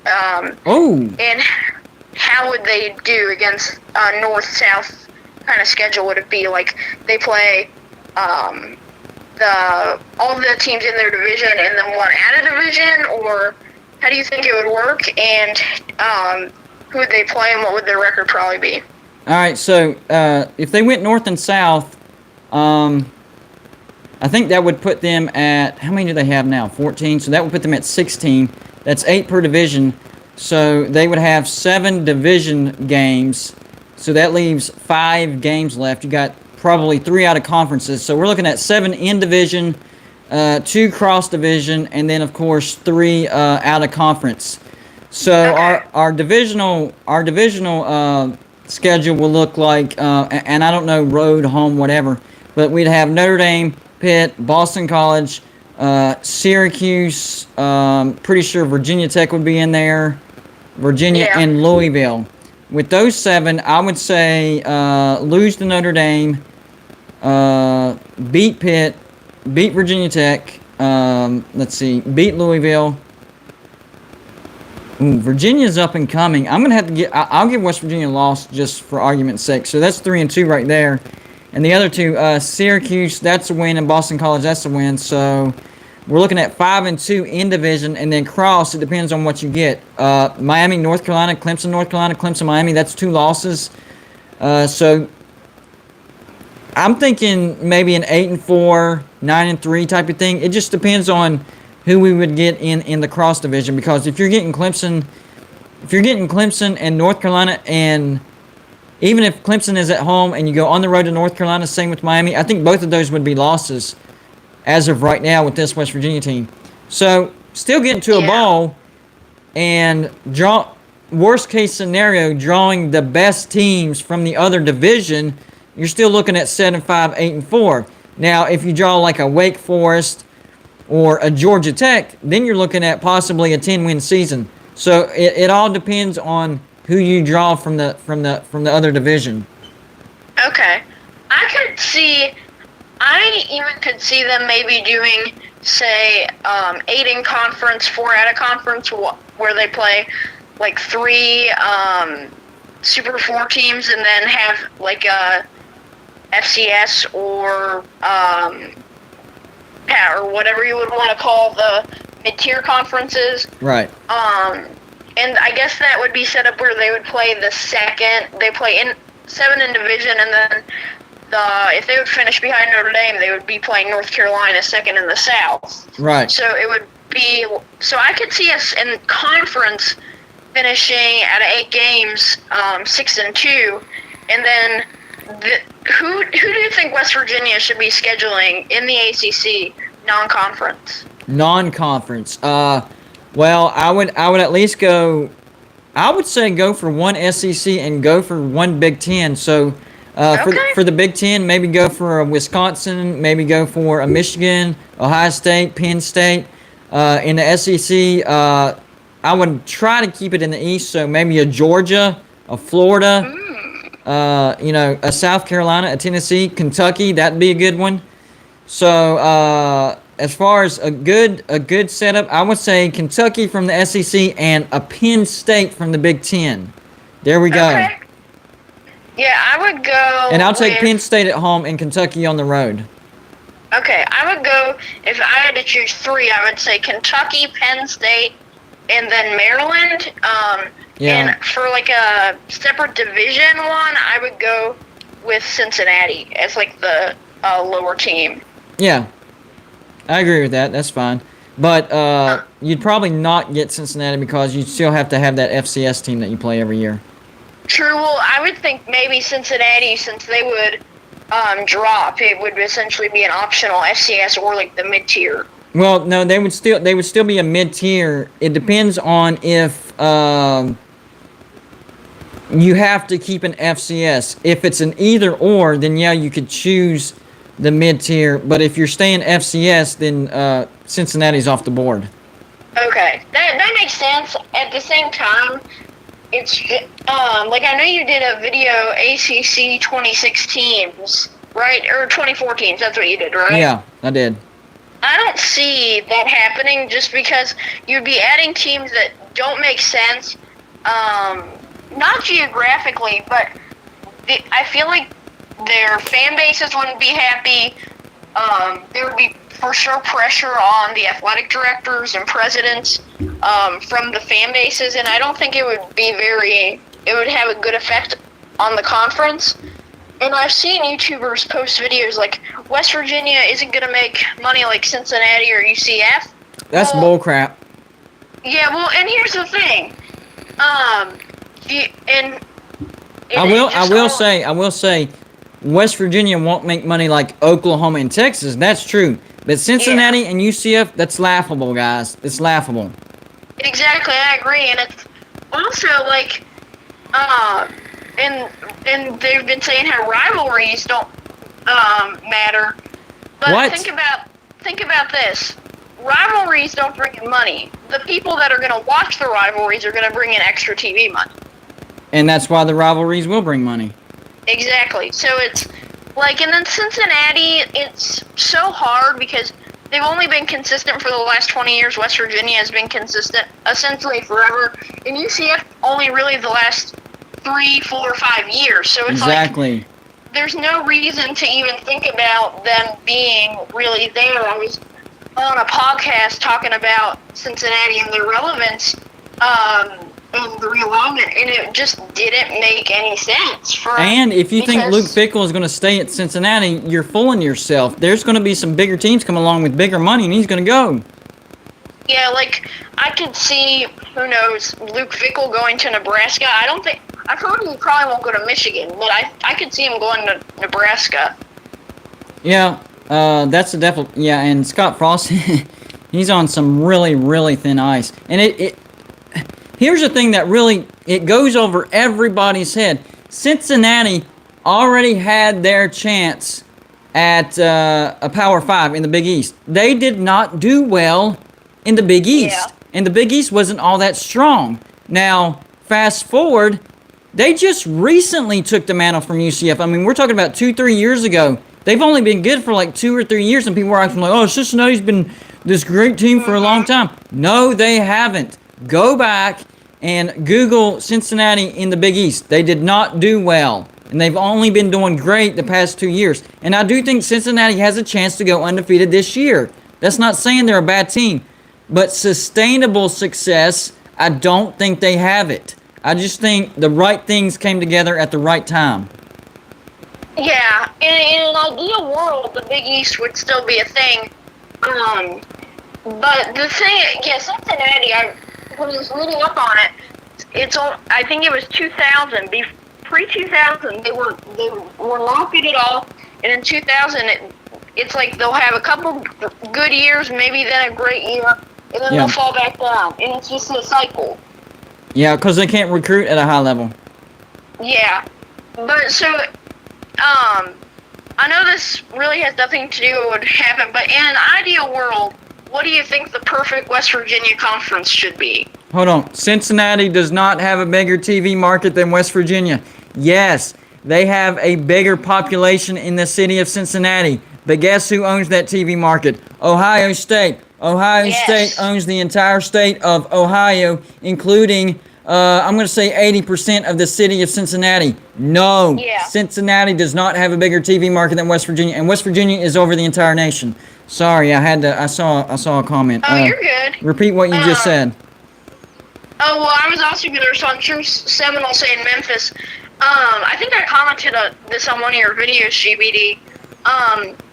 how would they do against north-south kind of schedule? Would it be like they play all the teams in their division and then one out of division, or how do you think it would work? And who would they play, and what would their record probably be? All right, so if they went north and south, I think that would put them at, how many do they have now? 14. So that would put them at 16. That's 8 per division. So they would have 7 division games. So that leaves 5 games left. You got probably 3 out of conferences. So we're looking at 7 in division, 2 cross division, and then of course 3 out of conference. So Okay. our divisional schedule will look like, and I don't know, road, home, whatever, but we'd have Notre Dame, Pitt, Boston College, Syracuse, pretty sure Virginia Tech would be in there, Virginia, Yeah. and Louisville. With those 7, I would say lose to Notre Dame, beat Pitt, beat Virginia Tech, beat Louisville. Ooh, Virginia's up and coming. I'm gonna have to I'll give West Virginia a loss just for argument's sake. So that's 3-2 right there, and the other 2, Syracuse, that's a win, and Boston College, that's a win. So we're looking at 5-2 in division, and then cross. It depends on what you get. Miami, North Carolina, Clemson, Miami. That's 2 losses. So I'm thinking maybe an 8-4, 9-3 type of thing. It just depends on who we would get in the cross division, because if you're getting Clemson and North Carolina, and even if Clemson is at home and you go on the road to North Carolina, same with Miami, I think both of those would be losses as of right now with this West Virginia team. So still getting to a bowl, and worst case scenario, drawing the best teams from the other division, you're still looking at 7-5, 8-4. Now, if you draw like a Wake Forest or a Georgia Tech, then you're looking at possibly a 10-win season. So it all depends on who you draw from the other division. Okay. I even could see them maybe doing, say, 8 in conference, 4 out of conference, where they play like 3 Super 4 teams, and then have like a FCS or whatever you would want to call the mid-tier conferences. Right. And I guess that would be set up where they would play they play in 7 in division, and then if they would finish behind Notre Dame, they would be playing North Carolina second in the South. Right. So it would be, so I could see us in conference finishing out of 8 games, 6-2, and then who do you think West Virginia should be scheduling in the ACC non-conference? Non-conference. Well, I would at least go. I would say go for one SEC and go for one Big Ten. So for the Big Ten, maybe go for a Wisconsin, maybe go for a Michigan, Ohio State, Penn State. In the SEC, I would try to keep it in the East. So maybe a Georgia, a Florida, a South Carolina, a Tennessee, Kentucky. That'd be a good one. So as far as a good setup, I would say Kentucky from the SEC and a Penn State from the Big Ten. There we go. Okay. Yeah, I would go. And I'll take Penn State at home and Kentucky on the road. Okay, I would go, if I had to choose 3, I would say Kentucky, Penn State, and then Maryland. And for like a separate division one, I would go with Cincinnati as like the lower team. Yeah, I agree with that. That's fine. But you'd probably not get Cincinnati because you still have to have that FCS team that you play every year. True. Well, I would think maybe Cincinnati, since they would drop, it would essentially be an optional FCS or like the mid-tier. Well, no, they would still be a mid-tier. It depends on if you have to keep an FCS. If it's an either or, then yeah, you could choose the mid-tier. But if you're staying FCS, then Cincinnati's off the board. Okay, that makes sense. At the same time, it's like I know you did a video ACC 26 teams, right? Or 24 teams. That's what you did, right? Yeah, I did. I don't see that happening just because you'd be adding teams that don't make sense. not geographically, but I feel like their fan bases wouldn't be happy. There would be for sure pressure on the athletic directors and presidents from the fan bases, and I don't think it would be it would have a good effect on the conference. And I've seen YouTubers post videos like West Virginia isn't going to make money like Cincinnati or UCF. That's bullcrap. Yeah, well, and here's the thing. I will say, West Virginia won't make money like Oklahoma and Texas. That's true. But Cincinnati and UCF, that's laughable, guys. It's laughable. Exactly, I agree. And it's also like, and they've been saying how rivalries don't matter. But What? think about this. Rivalries don't bring in money. The people that are going to watch the rivalries are going to bring in extra TV money. And that's why the rivalries will bring money. Exactly. So it's like, and then Cincinnati, it's so hard because they've only been consistent for the last 20 years. West Virginia has been consistent essentially forever. And UCF only really the last 3, 4, 5 years. So it's like there's no reason to even think about them being really there. I was on a podcast talking about Cincinnati and their relevance and the realignment, and it just didn't make any sense. And if you think Luke Fickell is going to stay at Cincinnati, you're fooling yourself. There's going to be some bigger teams come along with bigger money, and he's going to go. Yeah, like, I could see, who knows, Luke Fickell going to Nebraska. I've heard he probably won't go to Michigan, but I could see him going to Nebraska. Yeah, that's a definitely, yeah, and Scott Frost, he's on some really, really thin ice. And here's the thing that really, it goes over everybody's head. Cincinnati already had their chance at a Power 5 in the Big East. They did not do well in the Big East. Yeah. And the Big East wasn't all that strong. Now, fast forward, they just recently took the mantle from UCF. I mean, we're talking about 2-3 years ago. They've only been good for like 2 or 3 years, and people were acting like, oh, Cincinnati's been this great team for a long time. No, they haven't. Go back and Google Cincinnati in the Big East. They did not do well, and they've only been doing great the past 2 years. And I do think Cincinnati has a chance to go undefeated this year. That's not saying they're a bad team, but sustainable success, I don't think they have it. I just think the right things came together at the right time. Yeah, in an ideal world, the Big East would still be a thing. But the thing, yeah, Cincinnati, when I was reading up on it, I think it was 2000. Pre-2000, they were not good at all. And in 2000, it's like they'll have a couple good years, maybe then a great year, and then they'll fall back down. And it's just a cycle. Yeah, because they can't recruit at a high level. Yeah. But so, I know this really has nothing to do with what would happen, but in an ideal world, what do you think the perfect West Virginia conference should be? Hold on. Cincinnati does not have a bigger TV market than West Virginia. Yes, they have a bigger population in the city of Cincinnati. But guess who owns that TV market? Ohio State. Ohio State owns the entire state of Ohio, including, I'm going to say 80% of the city of Cincinnati. No, Cincinnati does not have a bigger TV market than West Virginia, and West Virginia is over the entire nation. Sorry, I saw a comment. Oh, you're good. Repeat what you just said. Oh, well, I was also going to respond. True Seminole saying Memphis. I think I commented this on one of your videos, GBD.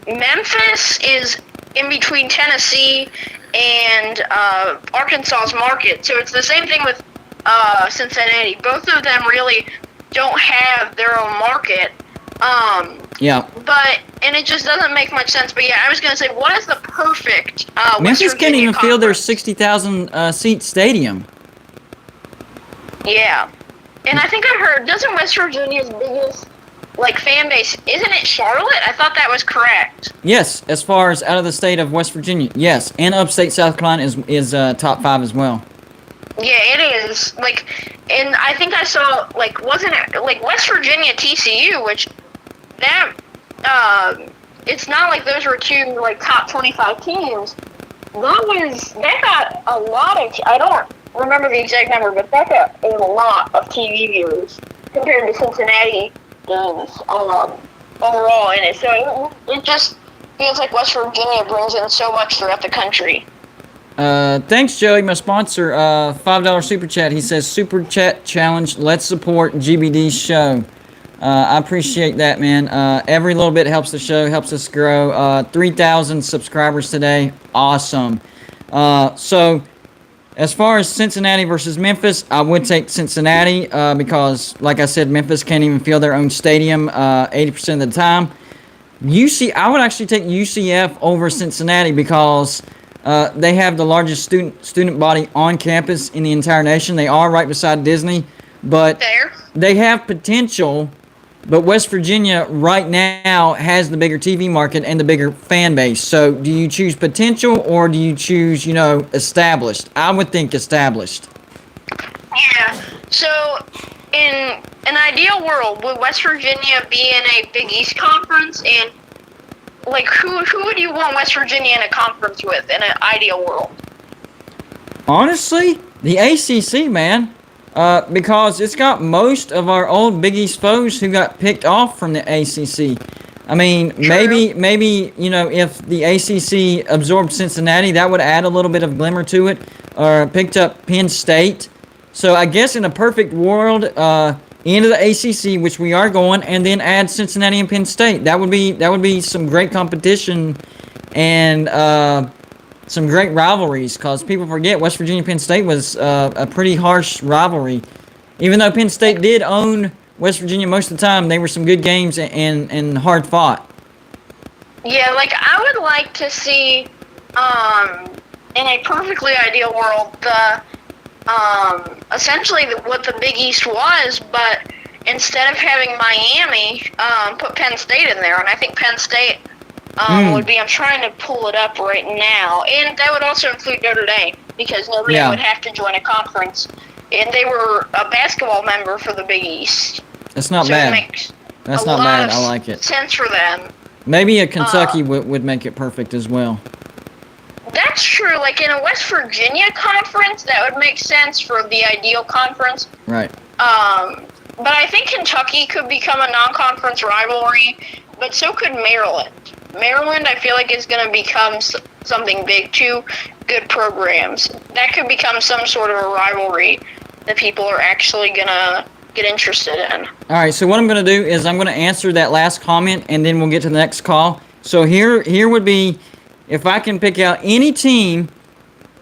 Memphis is in between Tennessee and Arkansas's market. So it's the same thing with Cincinnati. Both of them really don't have their own market. And it just doesn't make much sense. But yeah, I was going to say, what is the perfect Memphis can't even fill their 60,000 seat stadium. Yeah. And I think I heard, doesn't West Virginia's biggest fan base, isn't it Charlotte? I thought that was correct. Yes, as far as out of the state of West Virginia, yes. And upstate South Carolina is top 5 as well. Yeah, it is. And I think I saw, wasn't it, West Virginia TCU, which that, it's not like those were two, top 25 teams. That got a lot of, remember the exact number, but that's a lot of TV viewers compared to Cincinnati games overall in it. So it just feels like West Virginia brings in so much throughout the country. Thanks, Joey, my sponsor. $5 super chat. He says, super chat challenge. Let's support GBD's show. I appreciate that, man. Every little bit helps the show, helps us grow. 3,000 subscribers today. Awesome. So, as far as Cincinnati versus Memphis, I would take Cincinnati because, like I said, Memphis can't even fill their own stadium 80% of the time. I would actually take UCF over Cincinnati because they have the largest student body on campus in the entire nation. They are right beside Disney, but they have potential. But West Virginia right now has the bigger TV market and the bigger fan base. So do you choose potential or do you choose, established? I would think established. Yeah. So in an ideal world, would West Virginia be in a Big East conference? And like, who would you want West Virginia in a conference with in an ideal world? Honestly, the ACC, man. Because it's got most of our old Big East foes who got picked off from the ACC. I mean, maybe if the ACC absorbed Cincinnati, that would add a little bit of glimmer to it. Or picked up Penn State. So I guess in a perfect world, into the ACC, which we are going, and then add Cincinnati and Penn State. That would be some great competition and some great rivalries, because people forget West Virginia-Penn State was a pretty harsh rivalry. Even though Penn State did own West Virginia most of the time, they were some good games and hard fought. Yeah, like I would like to see, in a perfectly ideal world, essentially what the Big East was, but instead of having Miami, put Penn State in there, and I think Penn State would be, I'm trying to pull it up right now, and that would also include Notre Dame, because Notre Dame would have to join a conference, and they were a basketball member for the Big East. That's not bad. That's not bad. I like it. Sense for them. Maybe a Kentucky would make it perfect as well. That's true. Like in a West Virginia conference, that would make sense for the ideal conference. Right. But I think Kentucky could become a non-conference rivalry, but so could Maryland. Maryland, I feel like, is going to become something big. Two good programs. That could become some sort of a rivalry that people are actually going to get interested in. All right, so what I'm going to do is I'm going to answer that last comment, and then we'll get to the next call. So here would be, if I can pick out any team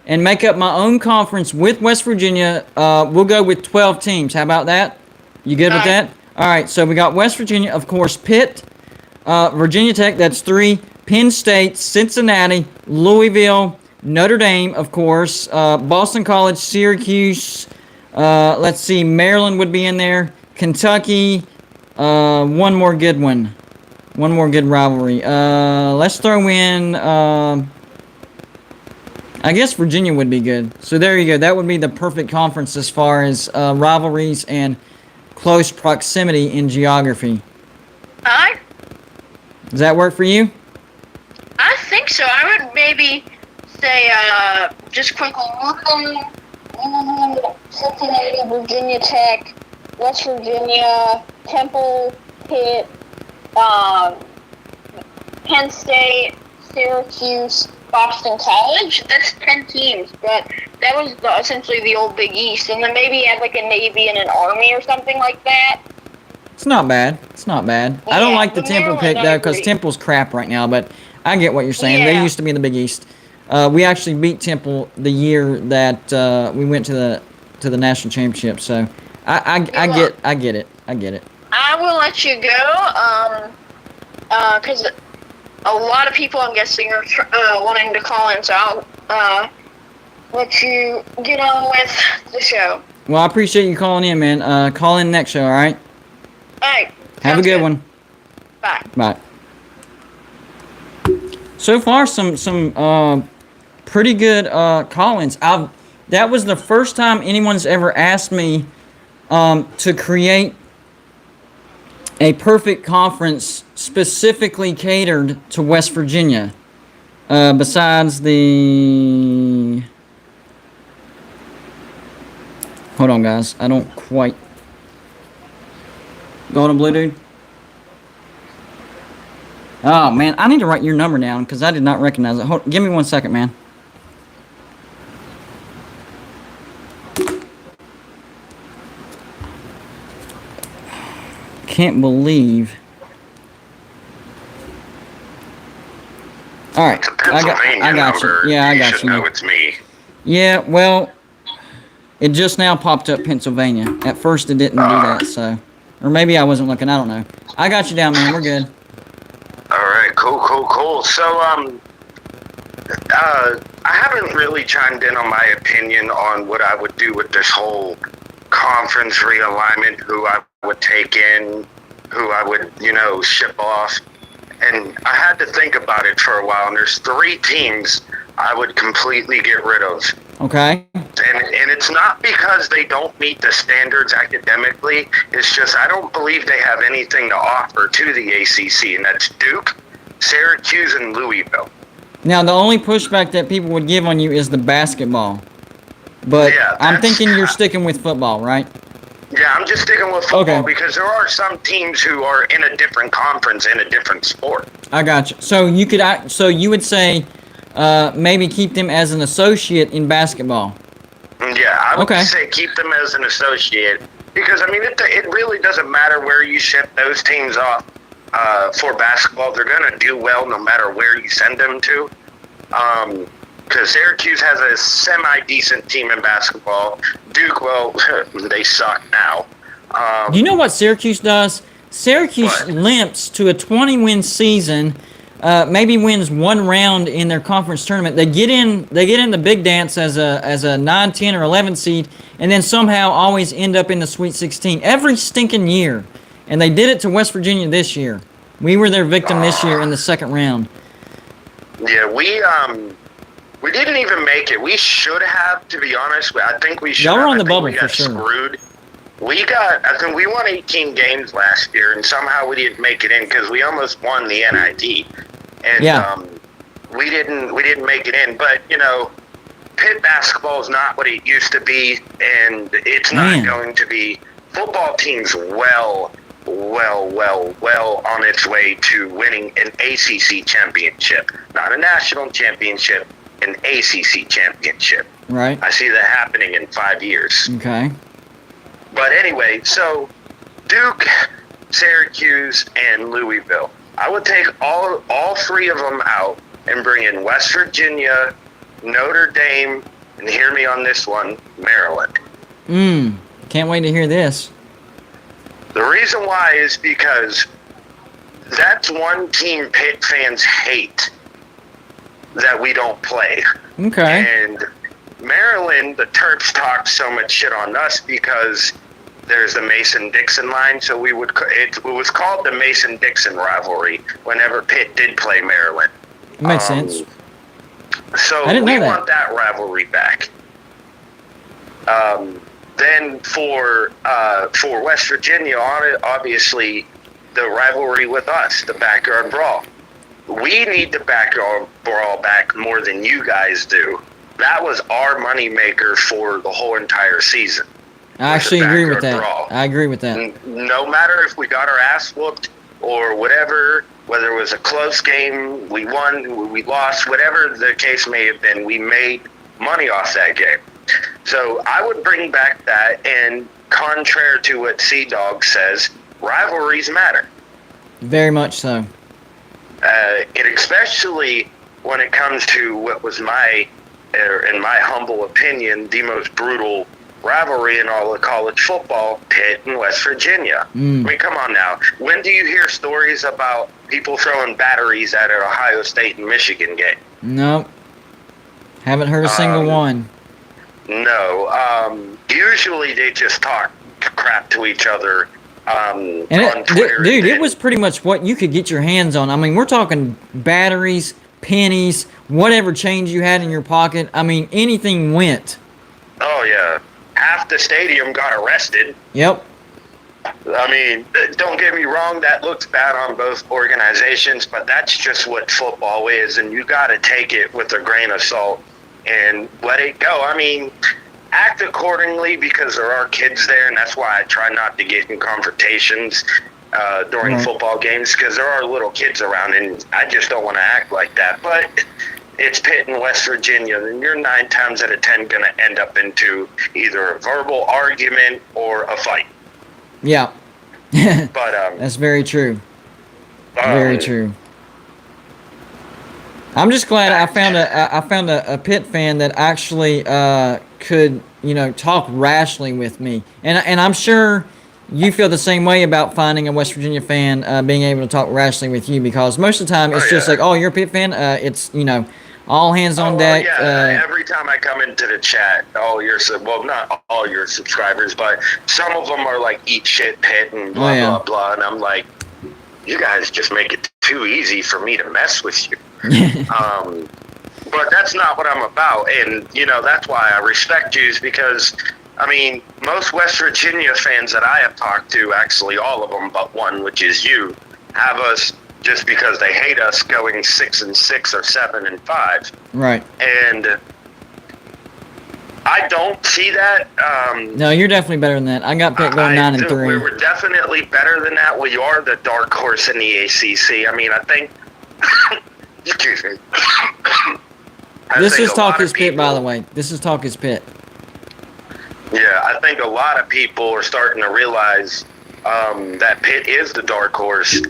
and make up my own conference with West Virginia, we'll go with 12 teams. How about that? You good with that? All right, so we got West Virginia, of course, Pitt, Virginia Tech, that's 3, Penn State, Cincinnati, Louisville, Notre Dame, of course, Boston College, Syracuse, let's see, Maryland would be in there, Kentucky, one more good rivalry. Let's throw in, I guess Virginia would be good. So there you go. That would be the perfect conference as far as rivalries and close proximity in geography. Does that work for you? I think so. I would maybe say, just quickly, Cincinnati, Virginia Tech, West Virginia, Temple, Pitt, Penn State, Syracuse, Boston College. That's 10 teams, but that was essentially the old Big East. And then maybe add like a Navy and an Army or something like that. It's not bad. Yeah, I don't like the Temple pick, though, because Temple's crap right now, but I get what you're saying. Yeah. They used to be in the Big East. We actually beat Temple the year that we went to the national championship, so I get it. I will let you go, because a lot of people, I'm guessing, are wanting to call in, so I'll let you get on with the show. Well, I appreciate you calling in, man. Call in next show, all right? All right. Have a good one. Bye. So far, some pretty good call-ins. That was the first time anyone's ever asked me to create a perfect conference specifically catered to West Virginia. Besides the Hold on, guys. I don't quite. Golden Blue Dude? Oh, man. I need to write your number down because I did not recognize it. Give me 1 second, man. Can't believe. All right. I got you. Yeah, I got you. Know it's me. Yeah, well, it just now popped up Pennsylvania. At first, it didn't do that, so. Or maybe I wasn't looking. I don't know. I got you down, man. We're good. All right, cool. So, I haven't really chimed in on my opinion on what I would do with this whole conference realignment, who I would take in, who I would, ship off. And I had to think about it for a while, and there's 3 teams I would completely get rid of. Okay. And it's not because they don't meet the standards academically. It's just I don't believe they have anything to offer to the ACC, and that's Duke, Syracuse, and Louisville. Now, the only pushback that people would give on you is the basketball. But yeah, I'm thinking you're sticking with football, right? Yeah, I'm just sticking with football because there are some teams who are in a different conference in a different sport. I got you. So you would say maybe keep them as an associate in basketball. Yeah, I would say keep them as an associate because it really doesn't matter where you ship those teams off for basketball. They're going to do well no matter where you send them to. Because Syracuse has a semi-decent team in basketball. Duke, well, they suck now. Do you know what Syracuse does? Syracuse limps to a 20-win season, maybe wins 1 round in their conference tournament. They get in the big dance as a 9, 10, or 11 seed, and then somehow always end up in the Sweet 16 every stinking year. And they did it to West Virginia this year. We were their victim this year in the second round. Yeah, we didn't even make it. We should have, to be honest. I think we should. Y'all were have. on the bubble we got for sure. Screwed. We won 18 games last year, and somehow we didn't make it in because we almost won the NIT, and we didn't make it in. But Pitt basketball is not what it used to be, and it's not going to be. Football team's well on its way to winning an ACC championship, not a national championship. An ACC championship. Right. I see that happening in 5 years. Okay. But anyway, so Duke, Syracuse, and Louisville. I would take all 3 of them out and bring in West Virginia, Notre Dame, and hear me on this one, Maryland. Can't wait to hear this. The reason why is because that's one team Pitt fans hate that we don't play. Okay. And Maryland, the Terps talk so much shit on us because there's the Mason-Dixon line, so it was called the Mason-Dixon rivalry whenever Pitt did play Maryland. Makes sense. So I didn't know we that. want that rivalry back. Then for West Virginia, obviously the rivalry with us, the backyard brawl. We need the backyard brawl back more than you guys do. That was our moneymaker for the whole entire season. I actually agree with that. Brawl. I agree with that. No matter if we got our ass whooped or whatever, whether it was a close game, we won, we lost, whatever the case may have been, we made money off that game. So I would bring back that, and contrary to what Sea-Dog says, rivalries matter. Very much so. And especially when it comes to what was in my humble opinion, the most brutal rivalry in all of college football, Pitt and West Virginia. I mean, come on now. When do you hear stories about people throwing batteries at an Ohio State and Michigan game? Nope. Haven't heard a single one. No. Usually they just talk crap to each other. On And Twitter. dude, it was pretty much what you could get your hands on. I mean, we're talking batteries, pennies, whatever change you had in your pocket. I mean, anything went. Oh, yeah. Half the stadium got arrested. Yep. I mean, don't get me wrong, that looks bad on both organizations, but that's just what football is, and you got to take it with a grain of salt and let it go. I mean, act accordingly because there are kids there, and that's why I try not to get in confrontations during football games because there are little kids around, and I just don't want to act like that. But it's Pitt in West Virginia, and you're 9 times out of 10 going to end up into either a verbal argument or a fight. Yeah. But that's very true. Very true. I'm just glad I found a Pitt fan that actually could, talk rationally with me, and I'm sure you feel the same way about finding a West Virginia fan being able to talk rationally with you, because most of the time it's just like, oh, you're a Pitt fan. It's all hands on deck. Every time I come into the chat, not all your subscribers, but some of them are like, eat shit, Pitt, and blah, blah, blah. And I'm like, you guys just make it too easy for me to mess with you. But that's not what I'm about. And, that's why I respect you, is because, most West Virginia fans that I have talked to, actually all of them but one, which is you, have us just because they hate us going 6-6 or 7-5. Right. And I don't see that. No, you're definitely better than that. I got Pitt going 9-3. We were definitely better than that. We are the dark horse in the ACC. I think. Excuse me. This is Talk is Pitt, by the way. This is Talk is Pitt. Yeah, I think a lot of people are starting to realize that Pitt is the dark horse.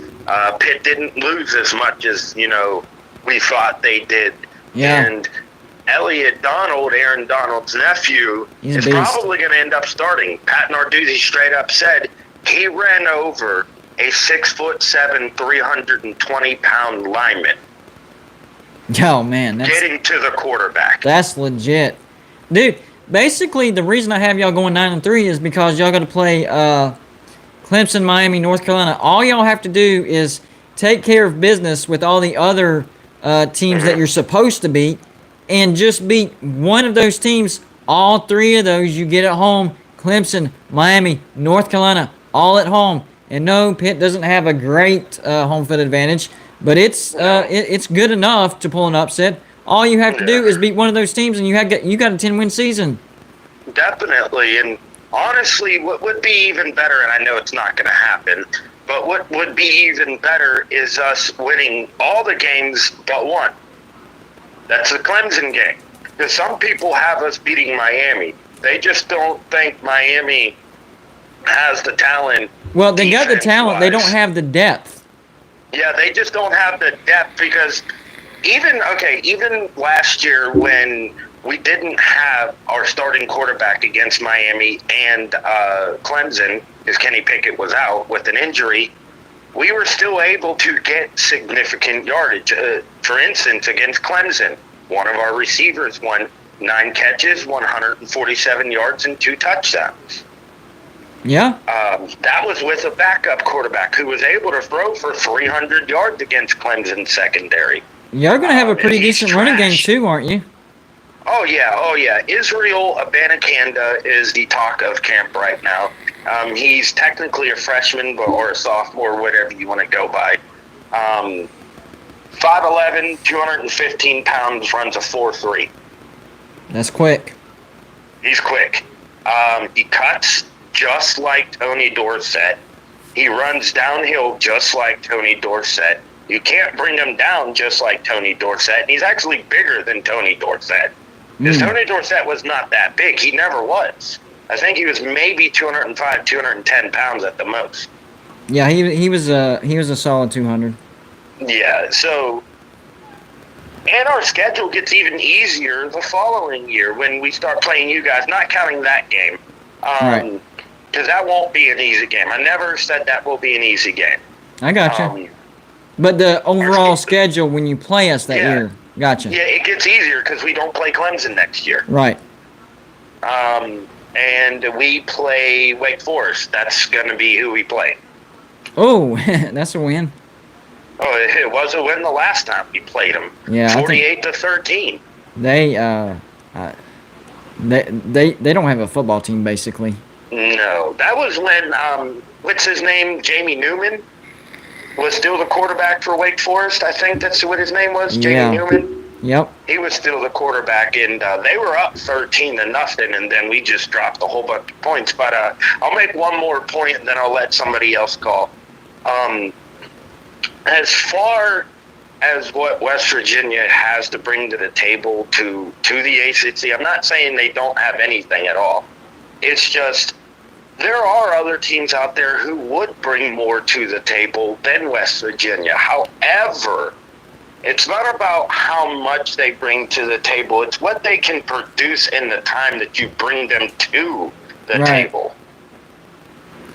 Pitt didn't lose as much as, we thought they did. Yeah. And Elliot Donald, Aaron Donald's nephew, is probably going to end up starting. Pat Narduzzi straight up said he ran over a 6'7", 320-pound lineman. Oh, man. Getting to the quarterback. That's legit. Dude, basically the reason I have y'all going 9-3 is because y'all got to play Clemson, Miami, North Carolina. All y'all have to do is take care of business with all the other teams that you're supposed to beat, and just beat one of those teams. All 3 of those you get at home. Clemson, Miami, North Carolina, all at home. And no, Pitt doesn't have a great home field advantage, but it's good enough to pull an upset. All you have to do is beat one of those teams, and you got a 10-win season. Definitely, and honestly, what would be even better, and I know it's not going to happen, but what would be even better is us winning all the games but one. That's the Clemson game. Because some people have us beating Miami. They just don't think Miami has the talent. Well, they got the talent. They don't have the depth. Yeah, they just don't have the depth, because even last year when we didn't have our starting quarterback against Miami and Clemson, because Kenny Pickett was out with an injury, we were still able to get significant yardage. For instance, against Clemson, one of our receivers won 9 catches, 147 yards, and 2 touchdowns. Yeah. That was with a backup quarterback who was able to throw for 300 yards against Clemson's secondary. You're going to have a pretty decent running game too, aren't you? Oh, yeah. Israel Abanikanda is the talk of camp right now. He's technically a freshman or a sophomore, whatever you want to go by. 5'11", 215 pounds, runs a 4.3. That's quick. He's quick. He cuts just like Tony Dorsett. He runs downhill just like Tony Dorsett. You can't bring him down just like Tony Dorsett. And he's actually bigger than Tony Dorsett. Because Tony Dorsett was not that big. He never was. I think he was maybe 205, 210 pounds at the most. Yeah, he was a solid 200. Yeah, so, and our schedule gets even easier the following year when we start playing you guys, not counting that game. Right. Because that won't be an easy game. I never said that will be an easy game. I gotcha. But the overall schedule when you play us that year, gotcha. Yeah, it gets easier because we don't play Clemson next year. Right. And we play Wake Forest. That's going to be who we play. Oh, that's a win. Oh, it was a win the last time we played them. Yeah, 48-13. They don't have a football team basically. No, that was when what's his name, Jamie Newman, was still the quarterback for Wake Forest. I think that's what his name was, Jamie Newman. Yep. He was still the quarterback, and they were up 13-0, and then we just dropped a whole bunch of points. But I'll make one more point, and then I'll let somebody else call. As far as what West Virginia has to bring to the table to the ACC, I'm not saying they don't have anything at all. It's just there are other teams out there who would bring more to the table than West Virginia. However, it's not about how much they bring to the table. It's what they can produce in the time that you bring them to the table.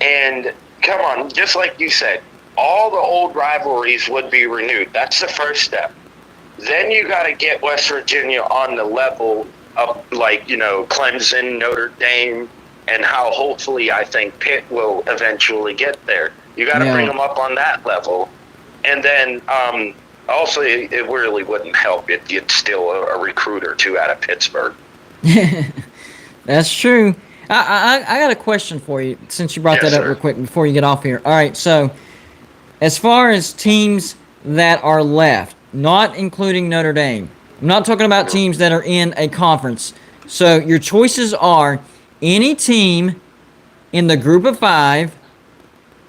And come on, just like you said, all the old rivalries would be renewed. That's the first step. Then you got to get West Virginia on the level of, like, you know, Clemson, Notre Dame, and how hopefully I think Pitt will eventually get there. You got to bring them up on that level. And then also, it really wouldn't help if you'd steal a recruit or two out of Pittsburgh. That's true. I got a question for you, since you brought that up real quick before you get off here. All right, so as far as teams that are left, not including Notre Dame, I'm not talking about teams that are in a conference. So your choices are any team in the group of 5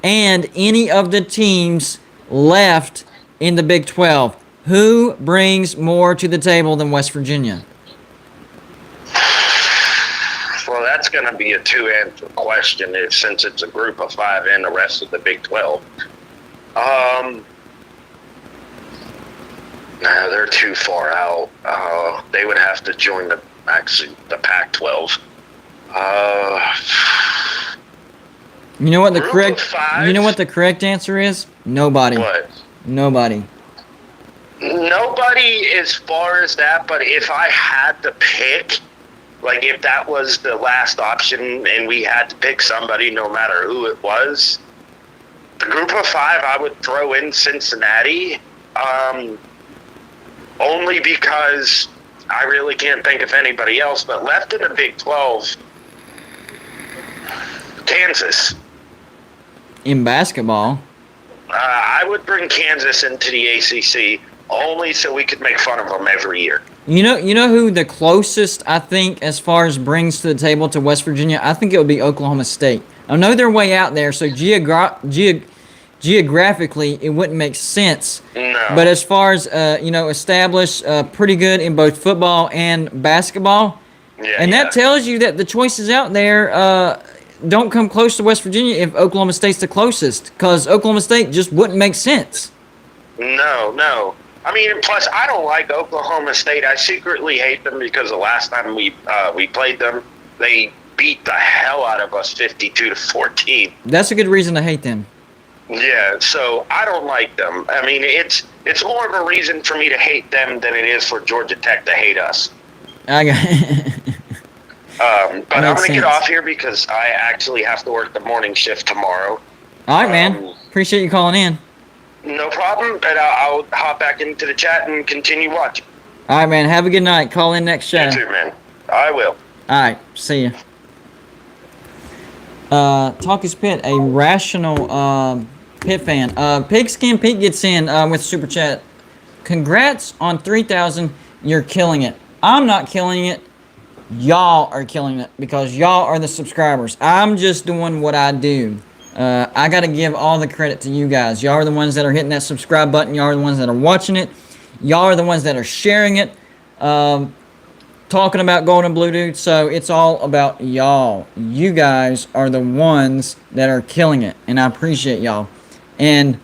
and any of the teams left in the Big 12. Who brings more to the table than West Virginia? Well, that's going to be a two-answer question since it's a group of 5 and the rest of the Big 12. No, they're too far out. They would have to join the Pac-12. You know what the correct answer is? Nobody. What? Nobody. Nobody as far as that, but if I had to pick, like if that was the last option and we had to pick somebody no matter who it was, the group of 5, I would throw in Cincinnati, only because I really can't think of anybody else. But left in the Big 12, Kansas. In basketball? I would bring Kansas into the ACC only so we could make fun of them every year. You know who the closest, I think, as far as brings to the table to West Virginia? I think it would be Oklahoma State. I know they're way out there, so geographically it wouldn't make sense. No. But as far as established, pretty good in both football and basketball, that tells you that the choices out there don't come close to West Virginia if Oklahoma State's the closest, because Oklahoma State just wouldn't make sense. No. I mean, plus I don't like Oklahoma State. I secretly hate them because the last time we played them, they beat the hell out of us 52-14. That's a good reason to hate them. Yeah, so I don't like them. I mean, it's more of a reason for me to hate them than it is for Georgia Tech to hate us. I got but I'm going to get off here because I actually have to work the morning shift tomorrow. All right, man. Appreciate you calling in. No problem, but I'll hop back into the chat and continue watching. All right, man. Have a good night. Call in next show. You too, man. I will. All right. See ya. Talkie's Pit, a rational Pit fan. Pigskin Pete gets in with Super Chat. Congrats on 3,000. You're killing it. I'm not killing it. Y'all are killing it because y'all are the subscribers. I'm just doing what I do. I got to give all the credit to you guys. Y'all are the ones that are hitting that subscribe button. Y'all are the ones that are watching it. Y'all are the ones that are sharing it. Talking about Golden Blue Dude. So it's all about y'all. You guys are the ones that are killing it. And I appreciate y'all. And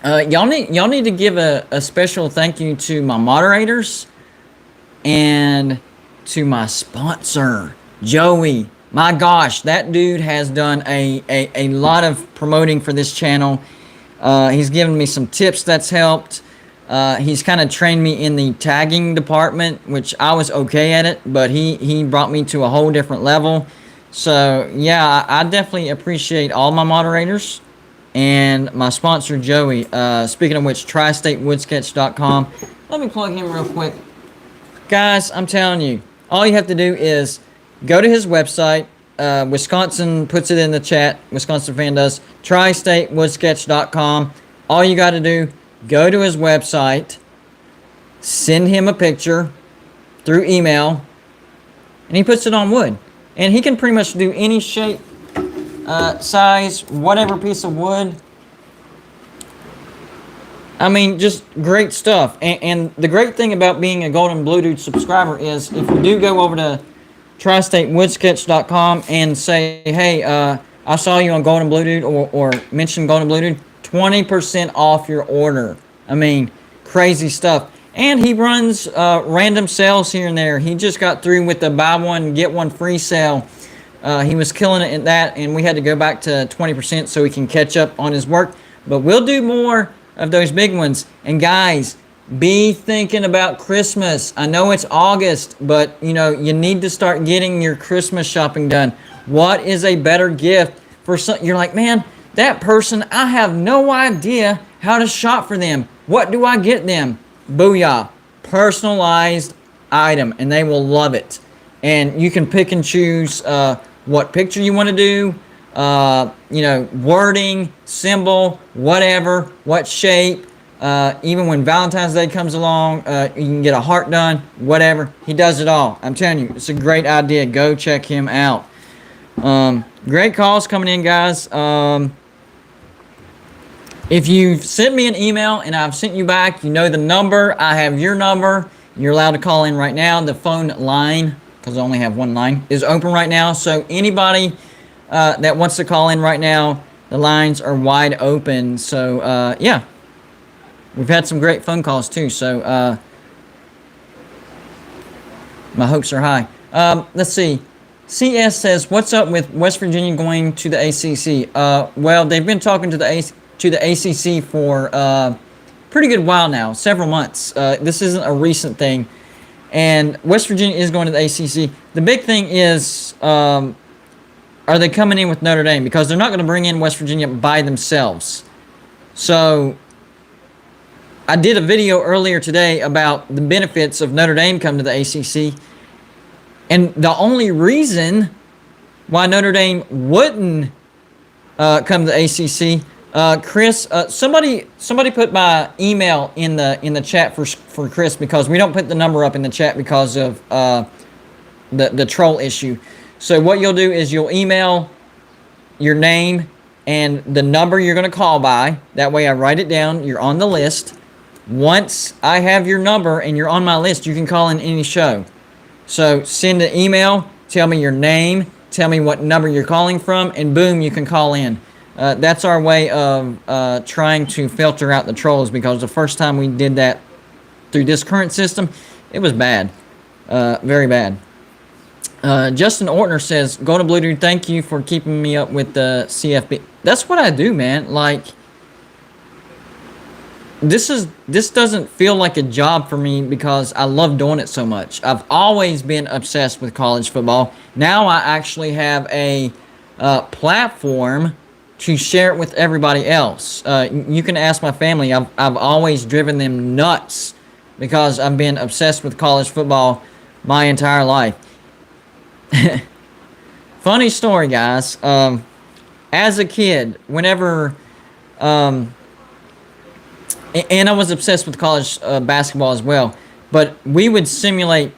y'all need to give a special thank you to my moderators and to my sponsor, Joey. My gosh, that dude has done a lot of promoting for this channel. He's given me some tips that's helped. He's kind of trained me in the tagging department, which I was okay at it, but he brought me to a whole different level. So, yeah, I definitely appreciate all my moderators and my sponsor, Joey. Speaking of which, tristatewoodssketch.com. Let me plug him real quick. Guys, I'm telling you, all you have to do is go to his website. Wisconsin puts it in the chat. Wisconsin fan does. tristatewoodssketch.com. All you got to do, go to his website, send him a picture through email, and he puts it on wood. And he can pretty much do any shape, size, whatever piece of wood. I mean, just great stuff. And the great thing about being a Golden Blue Dude subscriber is if you do go over to tristatewoodsketch.com and say, hey, I saw you on Golden Blue Dude, or mention Golden Blue Dude, 20% off your order. I mean, crazy stuff. And he runs random sales here and there. He just got through with the buy one, get one free sale. He was killing it at that, and we had to go back to 20% so he can catch up on his work. But we'll do more of those big ones. And guys, be thinking about Christmas. I know it's August, but you know, you need to start getting your Christmas shopping done. What is a better gift for some? You're like, man, that person, I have no idea how to shop for them. What do I get them? Booyah. Personalized item, and they will love it. And you can pick and choose what picture you want to do, you know, wording, symbol, whatever, what shape. Even when Valentine's Day comes along, you can get a heart done, whatever. He does it all. I'm telling you, it's a great idea. Go check him out. Great calls coming in, guys. If you've sent me an email and I've sent you back, you know the number. I have your number. You're allowed to call in right now. The phone line, because I only have one line, is open right now. So anybody that wants to call in right now, the lines are wide open. So, yeah. We've had some great phone calls, too. So, my hopes are high. Let's see. CS says, what's up with West Virginia going to the ACC? Well, they've been talking to the ACC for a pretty good while now, several months. This isn't a recent thing. And West Virginia is going to the ACC. The big thing is, are they coming in with Notre Dame? Because they're not going to bring in West Virginia by themselves. So, I did a video earlier today about the benefits of Notre Dame coming to the ACC. And the only reason why Notre Dame wouldn't come to the ACC, Chris, somebody put my email in the chat for Chris, because we don't put the number up in the chat because of the troll issue. So what you'll do is you'll email your name and the number you're going to call by. That way I write it down. You're on the list. Once I have your number and you're on my list, you can call in any show. So send an email, tell me your name, tell me what number you're calling from, and boom, you can call in. That's our way of trying to filter out the trolls, because the first time we did that through this current system, it was bad. Very bad. Justin Ortner says, Golden Blue Dude, thank you for keeping me up with the CFB. That's what I do, man. Like, this doesn't feel like a job for me because I love doing it so much. I've always been obsessed with college football. Now I actually have a platform to share it with everybody else. You can ask my family. I've always driven them nuts because I've been obsessed with college football my entire life. Funny story, guys. As a kid, whenever... and I was obsessed with college basketball as well. But we would simulate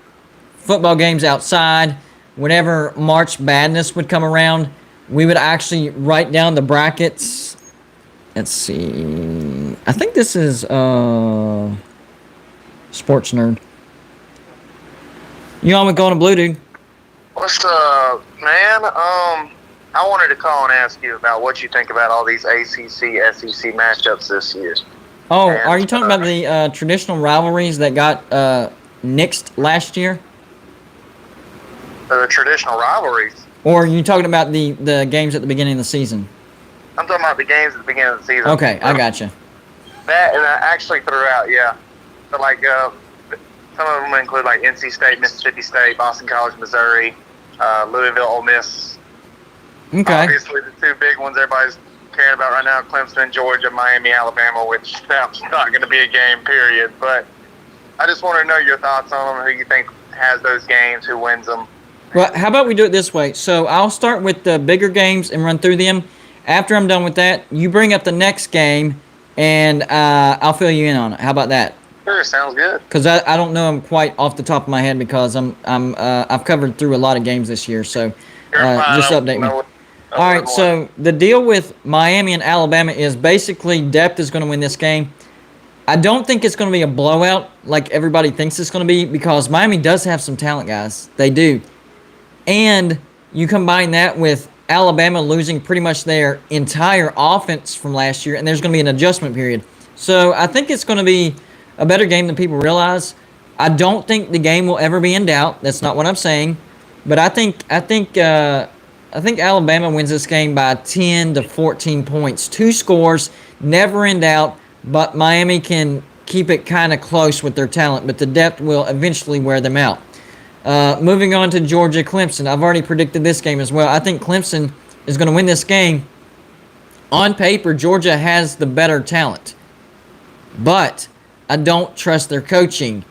football games outside. Whenever March Madness would come around, we would actually write down the brackets. Let's see. I think this is Sports Nerd. You on with Golden Blue Dude? What's up, man? I wanted to call and ask you about what you think about all these ACC, SEC matchups this year. Oh, are you talking about the traditional rivalries that got nixed last year? The traditional rivalries? Or are you talking about the games at the beginning of the season? I'm talking about the games at the beginning of the season. Okay, I gotcha. That, and actually throughout, yeah. So, like, some of them include, like, NC State, Mississippi State, Boston College, Missouri, Louisville, Ole Miss. Okay. Obviously, the two big ones everybody's caring about right now, Clemson, Georgia, Miami, Alabama, which that's not going to be a game, period. But I just want to know your thoughts on them, who you think has those games, who wins them. Well, how about we do it this way? So I'll start with the bigger games and run through them. After I'm done with that, you bring up the next game, and I'll fill you in on it. How about that? Sure, sounds good. Because I don't know them quite off the top of my head because I've covered through a lot of games this year. So You're fine. just update me. All right. So the deal with Miami and Alabama is basically depth is going to win this game. I don't think it's going to be a blowout like everybody thinks it's going to be because Miami does have some talent, guys. They do. And you combine that with Alabama losing pretty much their entire offense from last year, and there's going to be an adjustment period. So I think it's going to be a better game than people realize. I don't think the game will ever be in doubt. That's not what I'm saying. But I think Alabama wins this game by 10 to 14 points. 2 scores, never in doubt. But Miami can keep it kind of close with their talent, but the depth will eventually wear them out. Moving on to Georgia Clemson. I've already predicted this game as well. I think Clemson is going to win this game. On paper, Georgia has the better talent, but I don't trust their coaching.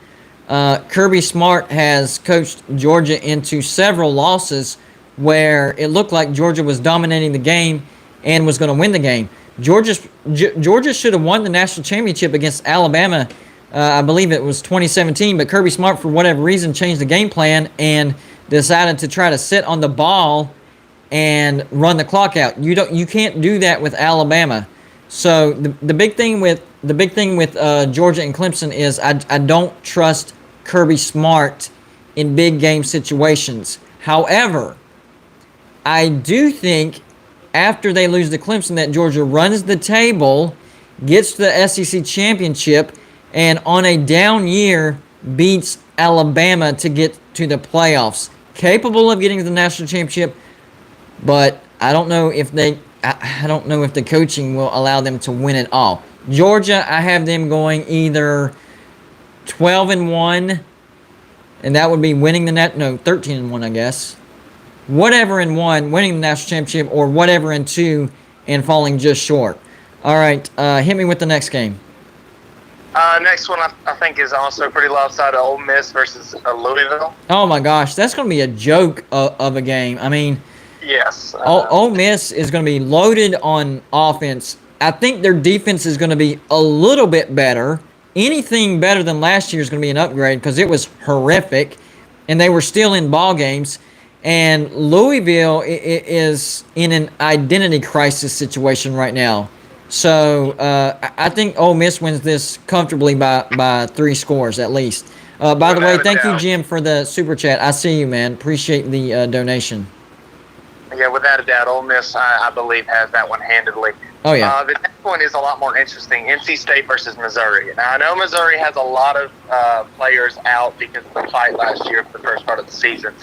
Kirby Smart has coached Georgia into several losses where it looked like Georgia was dominating the game and was going to win the game. Georgia should have won the national championship against Alabama. I believe it was 2017, but Kirby Smart, for whatever reason, changed the game plan and decided to try to sit on the ball and run the clock out. You can't do that with Alabama. So the big thing with Georgia and Clemson is I don't trust Kirby Smart in big game situations. However, I do think after they lose to Clemson that Georgia runs the table, gets to the SEC championship, and on a down year beats Alabama to get to the playoffs. Capable of getting to the national championship, but I don't know if the coaching will allow them to win it all. Georgia, I have them going either 12-1, and that would be winning the 13-1, I guess. Whatever in 1, winning the national championship, or whatever in 2 and falling just short. All right, hit me with the next game. Next one I think is also pretty lopsided. Ole Miss versus Louisville. Oh my gosh, that's going to be a joke of a game. I mean, yes. Ole Miss is going to be loaded on offense. I think their defense is going to be a little bit better. Anything better than last year is going to be an upgrade because it was horrific, and they were still in ball games. And Louisville is in an identity crisis situation right now. So I think Ole Miss wins this comfortably by 3 scores at least. By the way, thank you, Jim, for the super chat. I see you, man. Appreciate the donation. Yeah, without a doubt, Ole Miss, I believe, has that one handedly. Oh, yeah. The next one is a lot more interesting. NC State versus Missouri. Now, I know Missouri has a lot of players out because of the fight last year for the first part of the season.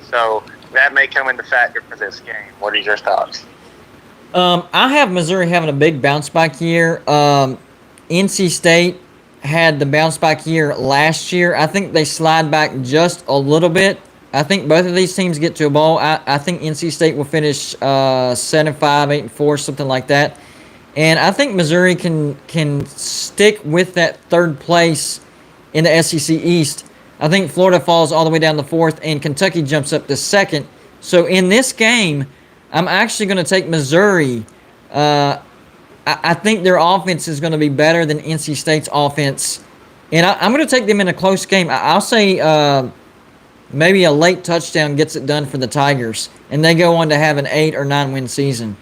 So that may come into factor for this game. What are your thoughts? I have Missouri having a big bounce back year. NC State had the bounce back year last year. I think they slide back just a little bit. I think both of these teams get to a bowl. I think NC State will finish 7-5, 8-4, something like that. And I think Missouri can stick with that third place in the SEC East. I think Florida falls all the way down to 4th, and Kentucky jumps up to 2nd. So in this game, I'm actually going to take Missouri. I think their offense is going to be better than NC State's offense. And I'm going to take them in a close game. I'll say maybe a late touchdown gets it done for the Tigers, and they go on to have an 8 or 9 win season.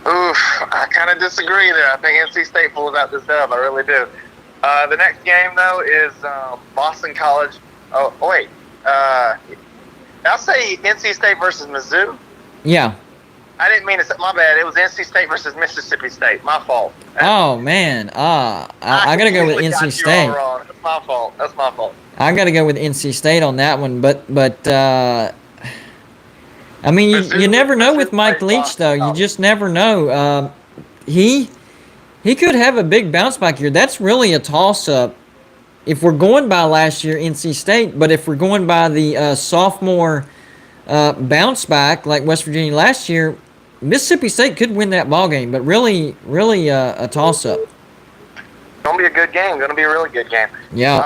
Oof, I kind of disagree there. I think NC State pulls out this dub. I really do. The next game, though, is Boston College. Oh, wait. I'll say NC State versus Mizzou. Yeah. I didn't mean to say, my bad. It was NC State versus Mississippi State. My fault. Oh, man. I got to go with NC State. That's my fault. I got to go with NC State on that one. But I mean, you never know with Mike Leach, though. You just never know. He could have a big bounce back year. That's really a toss-up. If we're going by last year, NC State, but if we're going by the sophomore bounce back like West Virginia last year, Mississippi State could win that ball game, but really a toss-up. Gonna be a good game. Gonna be a really good game. Yeah.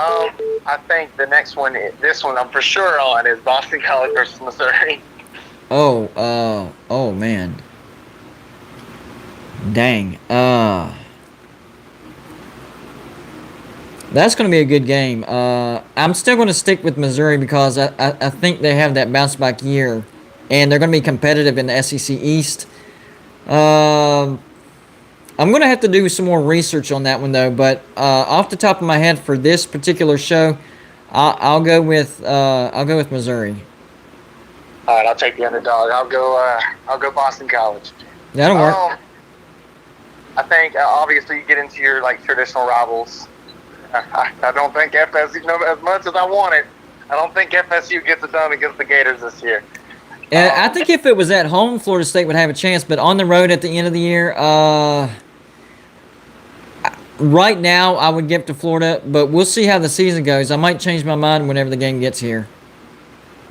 I think the next one, this one I'm for sure on, is Boston College versus Missouri. Oh man. Dang. That's going to be a good game. I'm still going to stick with Missouri because I think they have that bounce back year, and they're going to be competitive in the SEC East. I'm going to have to do some more research on that one though. But off the top of my head for this particular show, I'll go with Missouri. All right, I'll take the underdog. I'll go Boston College. That'll work. I think obviously you get into your like traditional rivals. I don't think FSU, as much as I want it, I don't think FSU gets it done against the Gators this year. I think if it was at home, Florida State would have a chance. But on the road at the end of the year, right now I would give to Florida. But we'll see how the season goes. I might change my mind whenever the game gets here.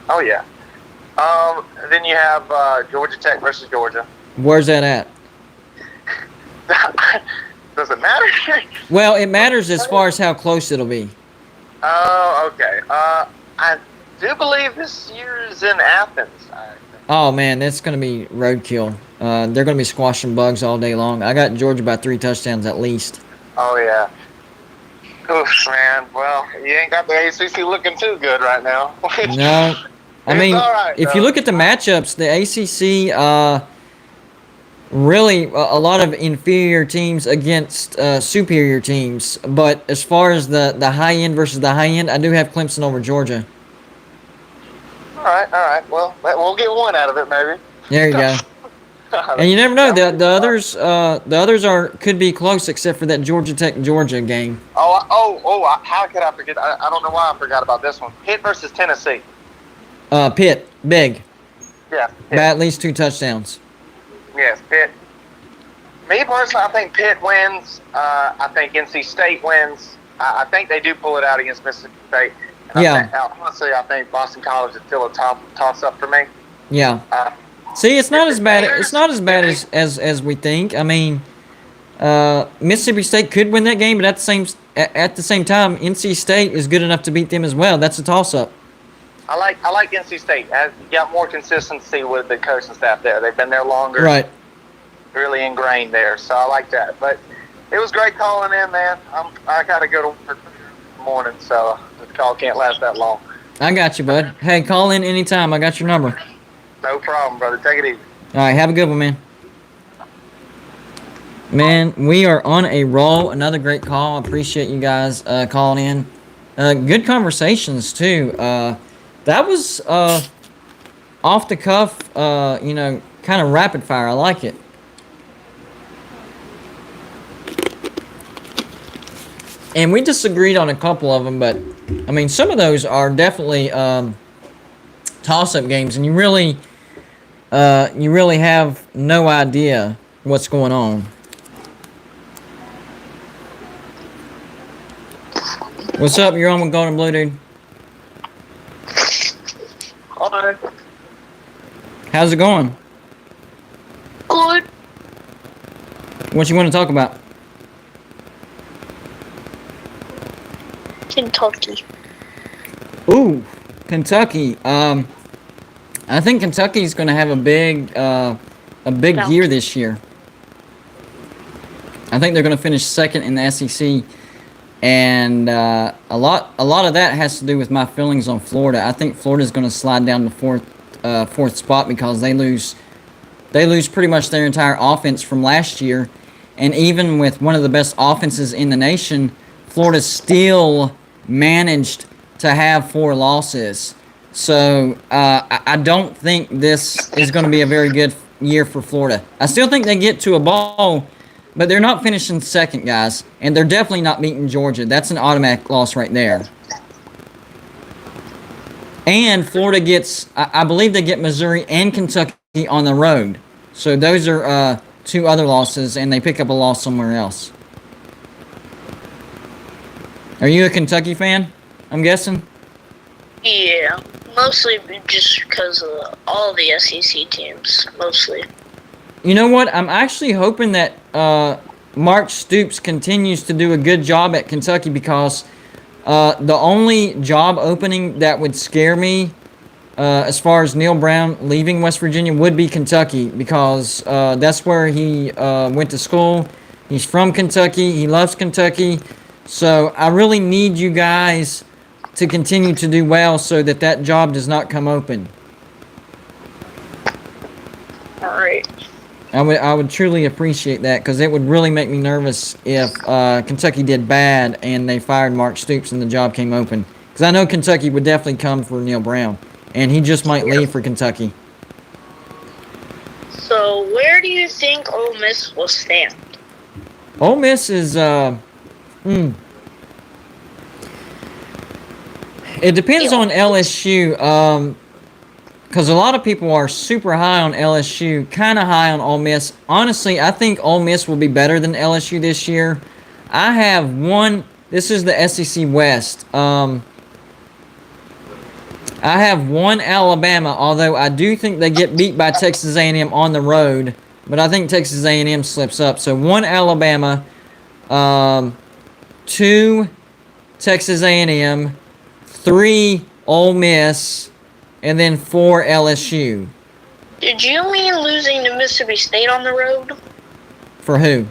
Oh yeah. Then you have Georgia Tech versus Georgia. Where's that at? Does it matter? Well, it matters as far as how close it'll be. Oh, okay. I do believe this year is in Athens. Oh, man, that's going to be roadkill. They're going to be squashing bugs all day long. I got Georgia by 3 touchdowns at least. Oh, yeah. Oof, man. Well, you ain't got the ACC looking too good right now. No. I mean, right, if you look at the matchups, the ACC, really a lot of inferior teams against superior teams. But as far as the high end versus the high end, I do have Clemson over Georgia. All right. Well, we'll get one out of it, maybe. There you go. And you never know. The others could be close, except for that Georgia Tech Georgia game. How could I forget? I don't know why I forgot about this one. Pitt versus Tennessee. Pitt, big. Yeah. By at least 2 touchdowns. Yes, Pitt. Me personally, I think Pitt wins. I think NC State wins. I think they do pull it out against Mississippi State. And honestly, I think Boston College is still a toss-up for me. Yeah. See, it's not as bad. It's not as bad as we think. I mean, Mississippi State could win that game, but at the same time, NC State is good enough to beat them as well. That's a toss-up. I like NC State. You got more consistency with the coaching staff there. They've been there longer. Right. Really ingrained there, so I like that. But it was great calling in, man. I got to go to work in the morning, so the call can't last that long. I got you, bud. Hey, call in anytime. I got your number. No problem, brother. Take it easy. All right, have a good one, man. Man, we are on a roll. Another great call. I appreciate you guys calling in. Good conversations, too. That was off the cuff, kind of rapid fire. I like it. And we disagreed on a couple of them, but, I mean, some of those are definitely toss-up games, and you really have no idea what's going on. What's up? You're on with Golden Blue, dude. Hi. How's it going? Good. What you want to talk about? Kentucky. Ooh, Kentucky. I think Kentucky's going to have a big year this year. I think they're going to finish second in the SEC, and a lot of that has to do with my feelings on Florida. I think Florida's going to slide down to fourth spot because they lose pretty much their entire offense from last year, and even with one of the best offenses in the nation, Florida still managed to have 4 losses. So I don't think this is going to be a very good year for Florida. I still think they get to a bowl, but they're not finishing second, guys. And they're definitely not beating Georgia. That's an automatic loss right there. And Florida gets, I believe they get Missouri and Kentucky on the road. So those are 2 other losses, and they pick up a loss somewhere else. Are you a Kentucky fan, I'm guessing? Yeah, mostly just because of all the SEC teams, mostly. You know what? I'm actually hoping that Mark Stoops continues to do a good job at Kentucky because the only job opening that would scare me as far as Neil Brown leaving West Virginia would be Kentucky because that's where he went to school. He's from Kentucky. He loves Kentucky. So I really need you guys to continue to do well so that that job does not come open. All right. I would truly appreciate that because it would really make me nervous if Kentucky did bad and they fired Mark Stoops and the job came open. Because I know Kentucky would definitely come for Neil Brown, and he just might leave for Kentucky. So where do you think Ole Miss will stand? Ole Miss is It depends on LSU. Because a lot of people are super high on LSU, kind of high on Ole Miss. Honestly, I think Ole Miss will be better than LSU this year. I have one. This is the SEC West. I have one Alabama, although I do think they get beat by Texas A&M on the road. But I think Texas A&M slips up. So one Alabama, two Texas A&M, three Ole Miss, and then 4 LSU. Did you mean losing to Mississippi State on the road? For who?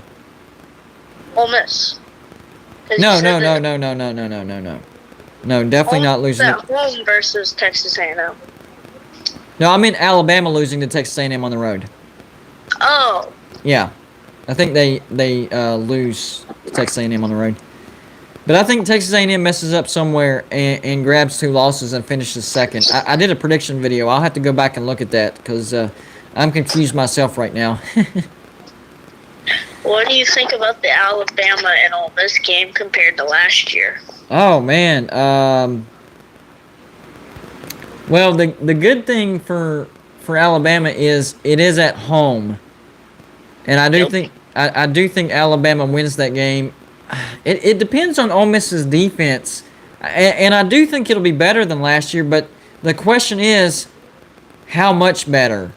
Ole Miss. No, definitely not losing. At home versus Texas A&M. No, I meant Alabama losing to Texas A&M on the road. Oh. Yeah, I think they lose to Texas A&M on the road. But I think Texas A&M messes up somewhere and grabs 2 losses and finishes second. I did a prediction video. I'll have to go back and look at that because I'm confused myself right now. What do you think about the Alabama and Ole Miss game compared to last year? Oh, man. Well, the good thing for Alabama is it is at home. And I do think Alabama wins that game. It depends on Ole Miss's defense. And I do think it'll be better than last year, but the question is how much better?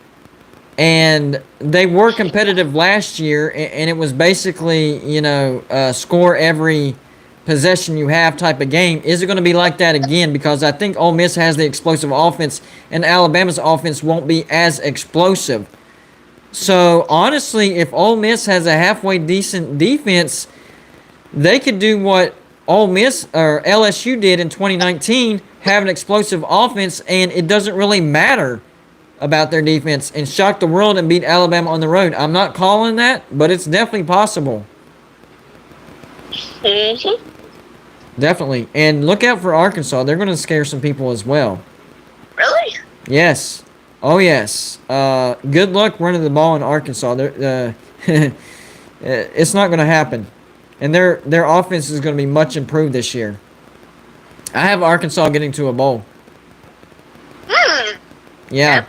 And they were competitive last year, and it was basically, score every possession you have type of game. Is it going to be like that again? Because I think Ole Miss has the explosive offense, and Alabama's offense won't be as explosive. So, honestly, if Ole Miss has a halfway decent defense, they could do what Ole Miss or LSU did in 2019, have an explosive offense, and it doesn't really matter about their defense, and shock the world and beat Alabama on the road. I'm not calling that, but it's definitely possible. Mm-hmm. Definitely. And look out for Arkansas. They're going to scare some people as well. Really? Yes. Oh, yes. Good luck running the ball in Arkansas. It's not going to happen. And their offense is going to be much improved this year. I have Arkansas getting to a bowl. Yeah.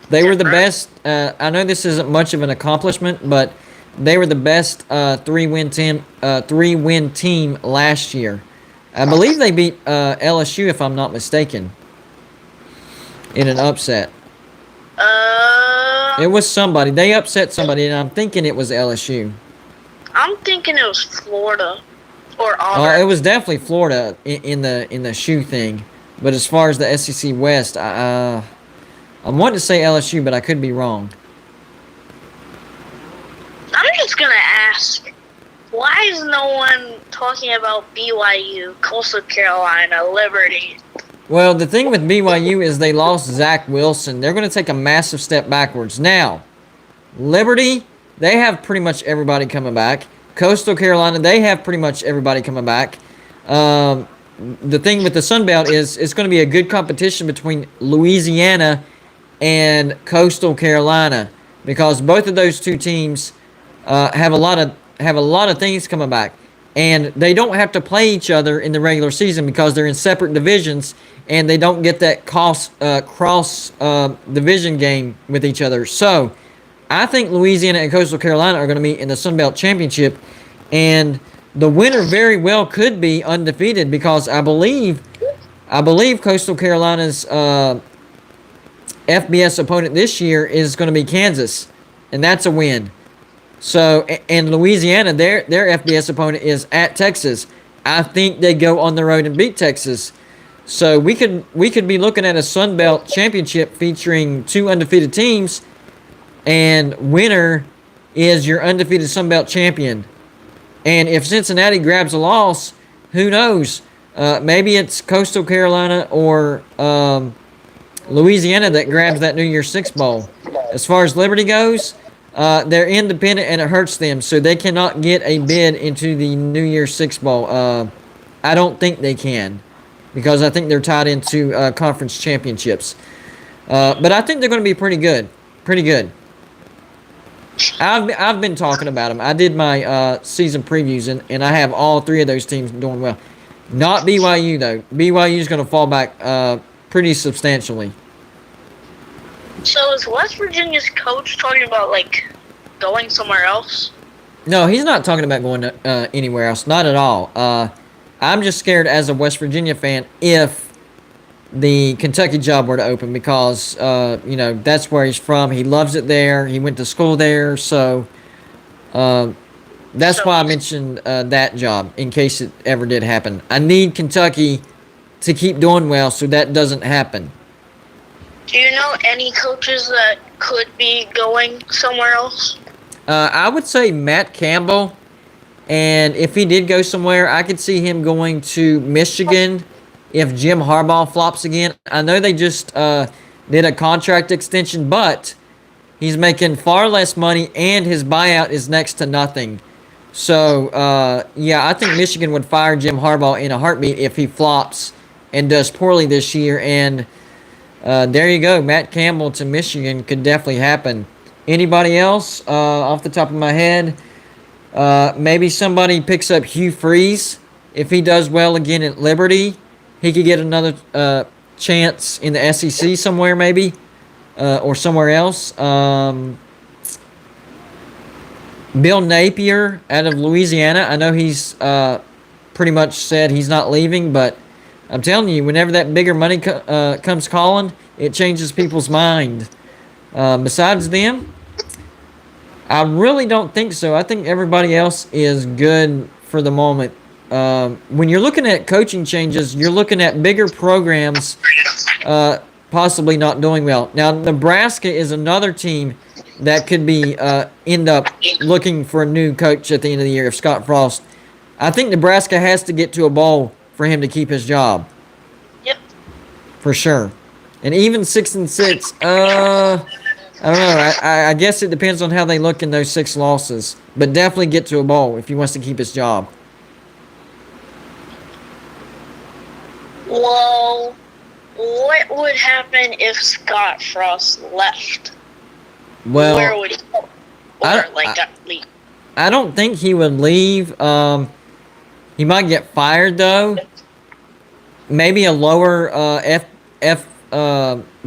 They were the best. I know this isn't much of an accomplishment, but they were the best three-win team last year. I believe they beat LSU, if I'm not mistaken, in an upset. It was somebody. They upset somebody, and I'm thinking it was LSU. I'm thinking it was Florida or Auburn. It was definitely Florida in the shoe thing. But as far as the SEC West, I'm wanting to say LSU, but I could be wrong. I'm just going to ask, why is no one talking about BYU, Coastal Carolina, Liberty? Well, the thing with BYU is they lost Zach Wilson. They're going to take a massive step backwards. Now, Liberty, they have pretty much everybody coming back. Coastal Carolina, they have pretty much everybody coming back. The thing with the Sun Belt is it's going to be a good competition between Louisiana and Coastal Carolina because both of those two teams have a lot of things coming back, and they don't have to play each other in the regular season because they're in separate divisions and they don't get that cross division game with each other. So I think Louisiana and Coastal Carolina are going to meet in the Sun Belt Championship, and the winner very well could be undefeated because I believe Coastal Carolina's FBS opponent this year is going to be Kansas, and that's a win. So, and Louisiana, their FBS opponent is at Texas. I think they go on the road and beat Texas. So we could be looking at a Sun Belt Championship featuring 2 undefeated teams, and winner is your undefeated Sun Belt champion. And if Cincinnati grabs a loss, who knows? Maybe it's Coastal Carolina or Louisiana that grabs that New Year's Six bowl. As far as Liberty goes, they're independent and it hurts them, so they cannot get a bid into the New Year's Six bowl. I don't think they can, because I think they're tied into conference championships. But I think they're going to be pretty good. Pretty good. I've been talking about them. I did my season previews, and I have all three of those teams doing well. Not BYU, though. BYU is going to fall back pretty substantially. So is West Virginia's coach talking about, like, going somewhere else? No, he's not talking about going anywhere else. Not at all. I'm just scared as a West Virginia fan if the Kentucky job were to open, because that's where he's from. He loves it there. He went to school there, so that's why I mentioned that job in case it ever did happen. I need Kentucky to keep doing well so that doesn't happen. Do you know any coaches that could be going somewhere else? I would say Matt Campbell, and if he did go somewhere, I could see him going to Michigan if Jim Harbaugh flops again. I know they just did a contract extension, but he's making far less money, and his buyout is next to nothing. So, I think Michigan would fire Jim Harbaugh in a heartbeat if he flops and does poorly this year. And there you go. Matt Campbell to Michigan could definitely happen. Anybody else off the top of my head? Maybe somebody picks up Hugh Freeze. If he does well again at Liberty, he could get another chance in the SEC somewhere maybe, or somewhere else. Bill Napier out of Louisiana. I know he's pretty much said he's not leaving, but I'm telling you, whenever that bigger money comes calling, it changes people's mind. Besides them, I really don't think so. I think everybody else is good for the moment. When you're looking at coaching changes, you're looking at bigger programs possibly not doing well. Now, Nebraska is another team that could be end up looking for a new coach at the end of the year if Scott Frost. I think Nebraska has to get to a bowl for him to keep his job. Yep. For sure. And even 6-6, I don't know. I guess it depends on how they look in those 6 losses. But definitely get to a bowl if he wants to keep his job. Well, what would happen if Scott Frost left? Well, where would he go? Leave? I don't think he would leave. He might get fired, though. Maybe a lower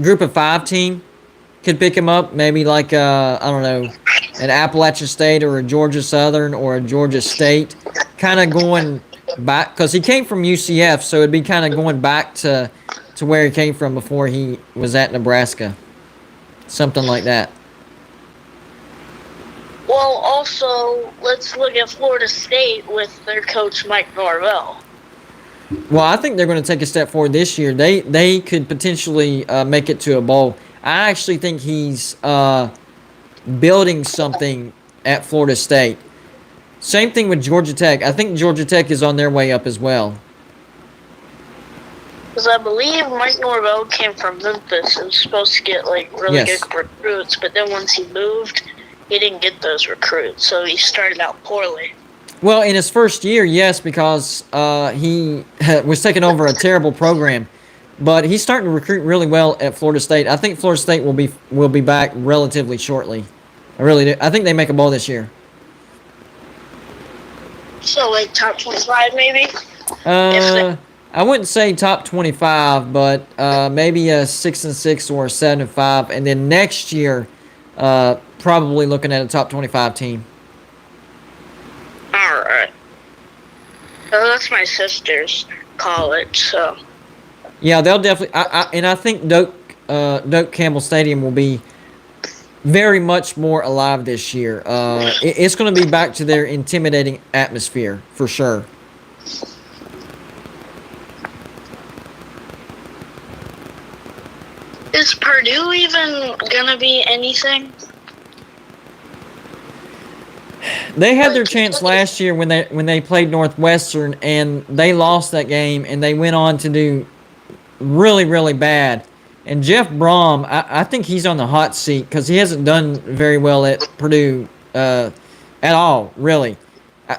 group of 5 team could pick him up. Maybe like, I don't know, an Appalachian State or a Georgia Southern or a Georgia State. Kind of going back, because he came from UCF, so it'd be kind of going back to where he came from before he was at Nebraska. Something like that. Well, also, let's look at Florida State with their coach, Mike Norvell. Well, I think they're going to take a step forward this year. They could potentially make it to a bowl. I actually think he's building something at Florida State. Same thing with Georgia Tech. I think Georgia Tech is on their way up as well. Because I believe Mike Norvell came from Memphis and was supposed to get really good recruits, but then once he moved, he didn't get those recruits, so he started out poorly. Well, in his first year, yes, because he was taking over a terrible program. But he's starting to recruit really well at Florida State. I think Florida State will be back relatively shortly. I really do. I think they make a bowl this year. So, top 25 maybe? I wouldn't say top 25, but maybe a 6-6 or a 7-5, and then next year, probably looking at a top 25 team. All right. So that's my sister's college. So. Yeah, they'll definitely. I think Doak Campbell Stadium will be very much more alive this year. It's going to be back to their intimidating atmosphere for sure. Is Purdue even gonna be anything? They had their chance last year when they played Northwestern, and they lost that game, and they went on to do really, really bad. And Jeff Brom, I think he's on the hot seat because he hasn't done very well at Purdue at all, really.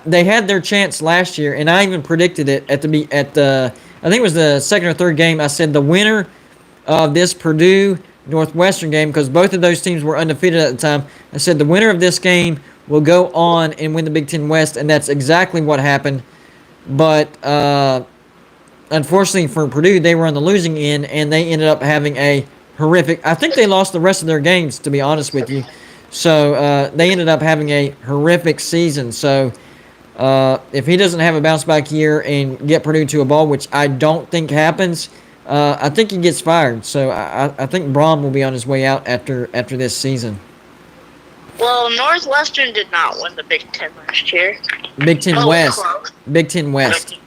They had their chance last year, and I even predicted it at the I think it was the second or third game. I said the winner of this Purdue Northwestern game, because both of those teams were undefeated at the time. I said the winner of this game will go on and win the Big Ten West, and that's exactly what happened. But unfortunately for Purdue, they were on the losing end, and they ended up having a horrific. I think they lost the rest of their games, to be honest with you. So they ended up having a horrific season. So if he doesn't have a bounce back year and get Purdue to a bowl, which I don't think happens, I think he gets fired. So I think Braun will be on his way out after this season. Well, Northwestern did not win the Big Ten last year. Big Ten West. Close. Big Ten West.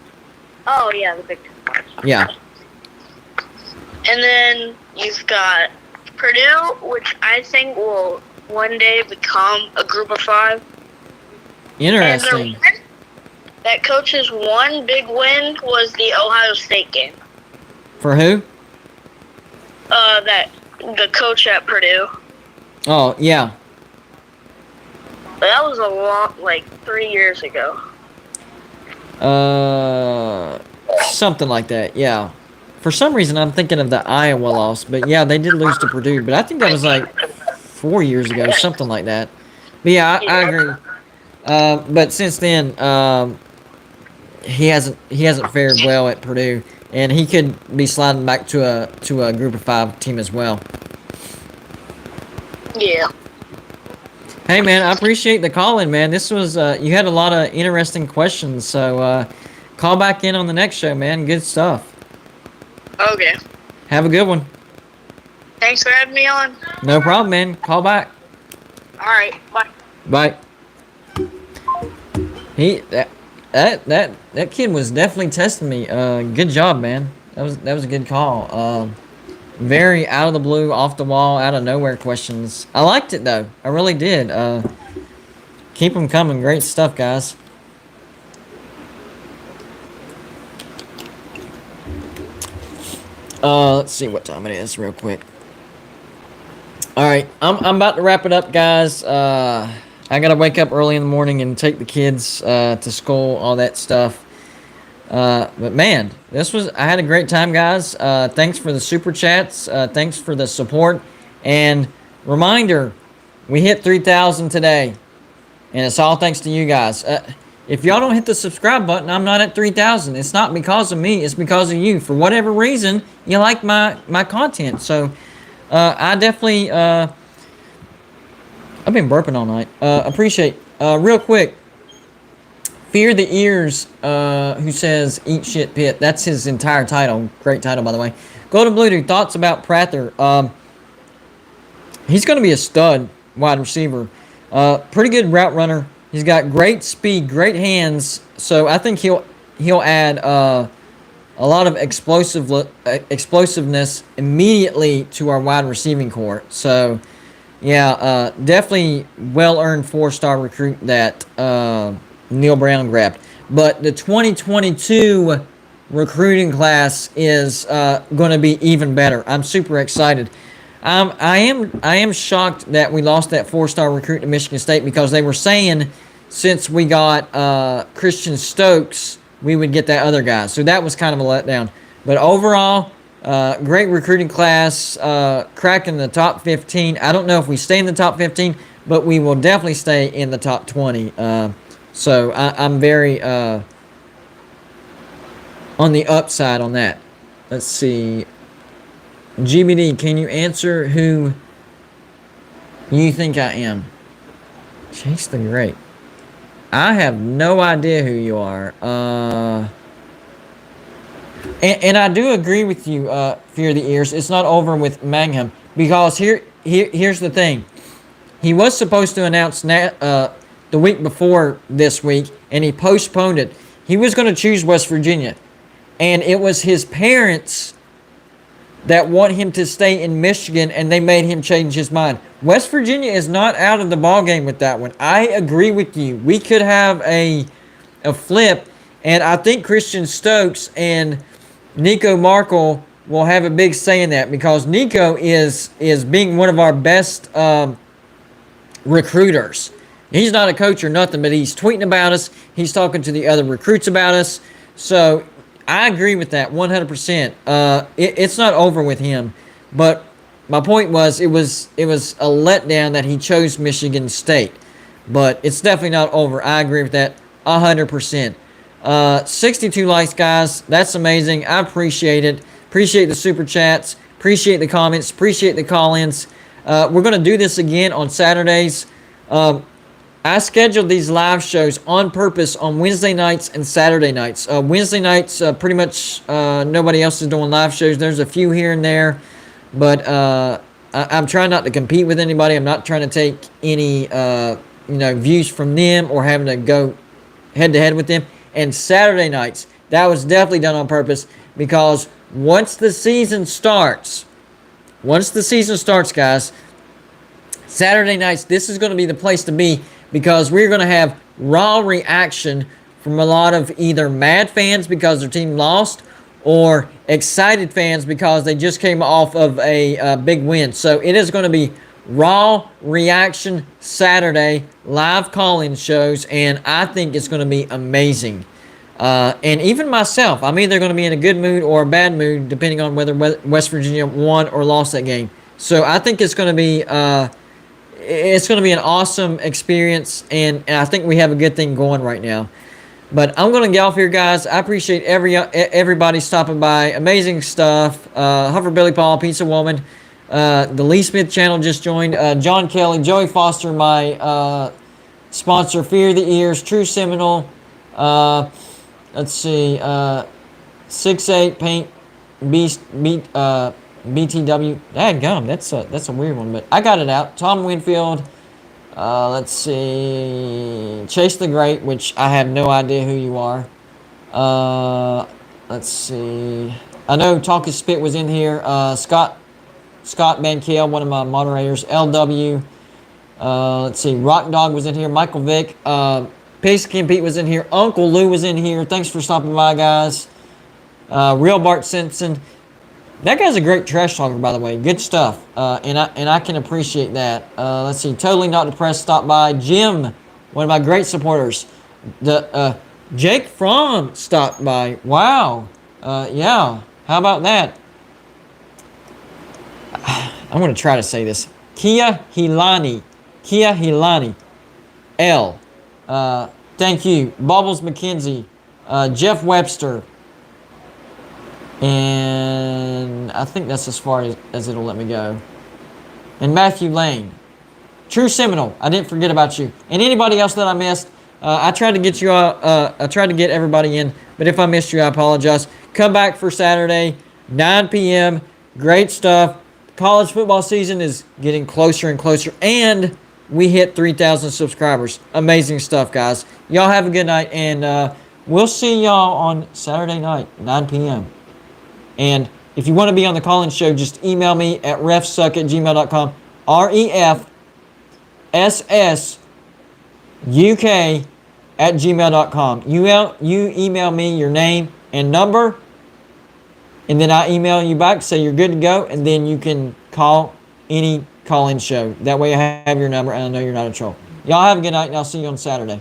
Oh, yeah, the Big Ten West. Yeah. And then you've got Purdue, which I think will one day become a group of 5. Interesting. And that coach's one big win was the Ohio State game. For who? The coach at Purdue. Oh, yeah. But that was a long, like 3 years ago. Something like that, yeah. For some reason, I'm thinking of the Iowa loss, but yeah, they did lose to Purdue. But I think that was like 4 years ago, something like that. But yeah, I agree. But since then, he hasn't fared well at Purdue, and he could be sliding back to a group of 5 team as well. Yeah. Hey man, I appreciate the call in, man. This was you had a lot of interesting questions, so call back in on the next show, man. Good stuff. Okay. Have a good one. Thanks for having me on. No problem, man. Call back. All right. Bye. Bye. That kid was definitely testing me. Good job, man. That was a good call. Very out of the blue, off the wall, out of nowhere questions. I liked it though. I really did. Keep them coming. Great stuff, guys. Let's see what time it is real quick. All right, I'm about to wrap it up, guys. I gotta wake up early in the morning and take the kids to school, all that stuff. But man, I had a great time, guys. Thanks for the super chats. Thanks for the support. And reminder, we hit 3,000 today. And it's all thanks to you guys. If y'all don't hit the subscribe button, I'm not at 3,000. It's not because of me. It's because of you. For whatever reason, you like my content. So I definitely... I've been burping all night. Appreciate... real quick. Fear the Ears, who says, eat shit pit. That's his entire title. Great title, by the way. Golden Blue Dude, thoughts about Prather. He's going to be a stud wide receiver. Pretty good route runner. He's got great speed, great hands. So I think he'll add a lot of explosiveness immediately to our wide receiving corps. So, yeah, definitely well-earned 4-star recruit that... Neil Brown grabbed. But the 2022 recruiting class is going to be even better. I'm super excited. I am shocked that we lost that 4-star recruit to Michigan State, because they were saying since we got Christian Stokes, we would get that other guy. So that was kind of a letdown. But overall, great recruiting class, cracking the top 15. I don't know if we stay in the top 15, but we will definitely stay in the top 20. So I'm very on the upside on that. Let's see. GBD, can you answer who you think I am? Chase the Great. I have no idea who you are. And I do agree with you, Fear the Ears. It's not over with Mangum, because here's the thing. He was supposed to announce the week before this week, and he postponed it. He was going to choose West Virginia, and it was his parents that want him to stay in Michigan, and they made him change his mind. West Virginia is not out of the ballgame with that one. I agree with you. We could have a flip, and I think Christian Stokes and Nico Markle will have a big say in that, because Nico is being one of our best recruiters. He's not a coach or nothing, but he's tweeting about us. He's talking to the other recruits about us. So I agree with that 100%. It's not over with him, but my point was it was a letdown that he chose Michigan State, but it's definitely not over. I agree with that 100%. 62 likes, guys. That's amazing. I appreciate it. Appreciate the super chats. Appreciate the comments. Appreciate the call-ins. We're going to do this again on Saturdays. I scheduled these live shows on purpose on Wednesday nights and Saturday nights. Wednesday nights, pretty much nobody else is doing live shows. There's a few here and there, but I'm trying not to compete with anybody. I'm not trying to take any views from them or having to go head-to-head with them. And Saturday nights, that was definitely done on purpose, because once the season starts, guys, Saturday nights, this is going to be the place to be, because we're going to have raw reaction from a lot of either mad fans because their team lost, or excited fans because they just came off of a big win. So it is going to be raw reaction Saturday, live call-in shows, and I think it's going to be amazing. And even myself, I'm either going to be in a good mood or a bad mood, depending on whether West Virginia won or lost that game. So I think it's going to be an awesome experience, and I think we have a good thing going right now. But I'm going to get off here, guys. I appreciate everybody stopping by. Amazing stuff. Huffer Billy Paul, Pizza Woman. The Lee Smith channel just joined. John Kelly, Joey Foster, my sponsor. Fear the Ears, True Seminole. Let's see. 6'8" Paint Beast BTW. Dadgum, that's a weird one, but I got it out. Tom Winfield. Let's see. Chase the Great, which I have no idea who you are. Let's see. I know Talk is Spit was in here. Scott Bankale, one of my moderators. LW. Let's see. Rock Dog was in here. Michael Vick. Pigskin Pete was in here. Uncle Lou was in here. Thanks for stopping by, guys. Real Bart Simpson. That guy's a great trash talker, by the way. Good stuff. And I can appreciate that. Let's see. Totally Not Depressed stopped by. Jim, one of my great supporters. Jake Fromm stopped by. Wow. Yeah. How about that? I'm going to try to say this. Kia Hilani. L. Thank you. Bubbles McKenzie. Jeff Webster. And I think that's as far as it'll let me go. And Matthew Lane. True Seminole. I didn't forget about you. And anybody else that I missed, I tried to get you I tried to get everybody in, but if I missed you, I apologize. Come back for Saturday, 9 p.m. Great stuff. College football season is getting closer and closer, and we hit 3,000 subscribers. Amazing stuff, guys. Y'all have a good night, and we'll see y'all on Saturday night, 9 p.m. And if you want to be on the call-in show, just email me at refsuck@gmail.com. refssuk@gmail.com. You email me your name and number, and then I email you back, say you're good to go, and then you can call any call-in show. That way I have your number, and I know you're not a troll. Y'all have a good night, and I'll see you on Saturday.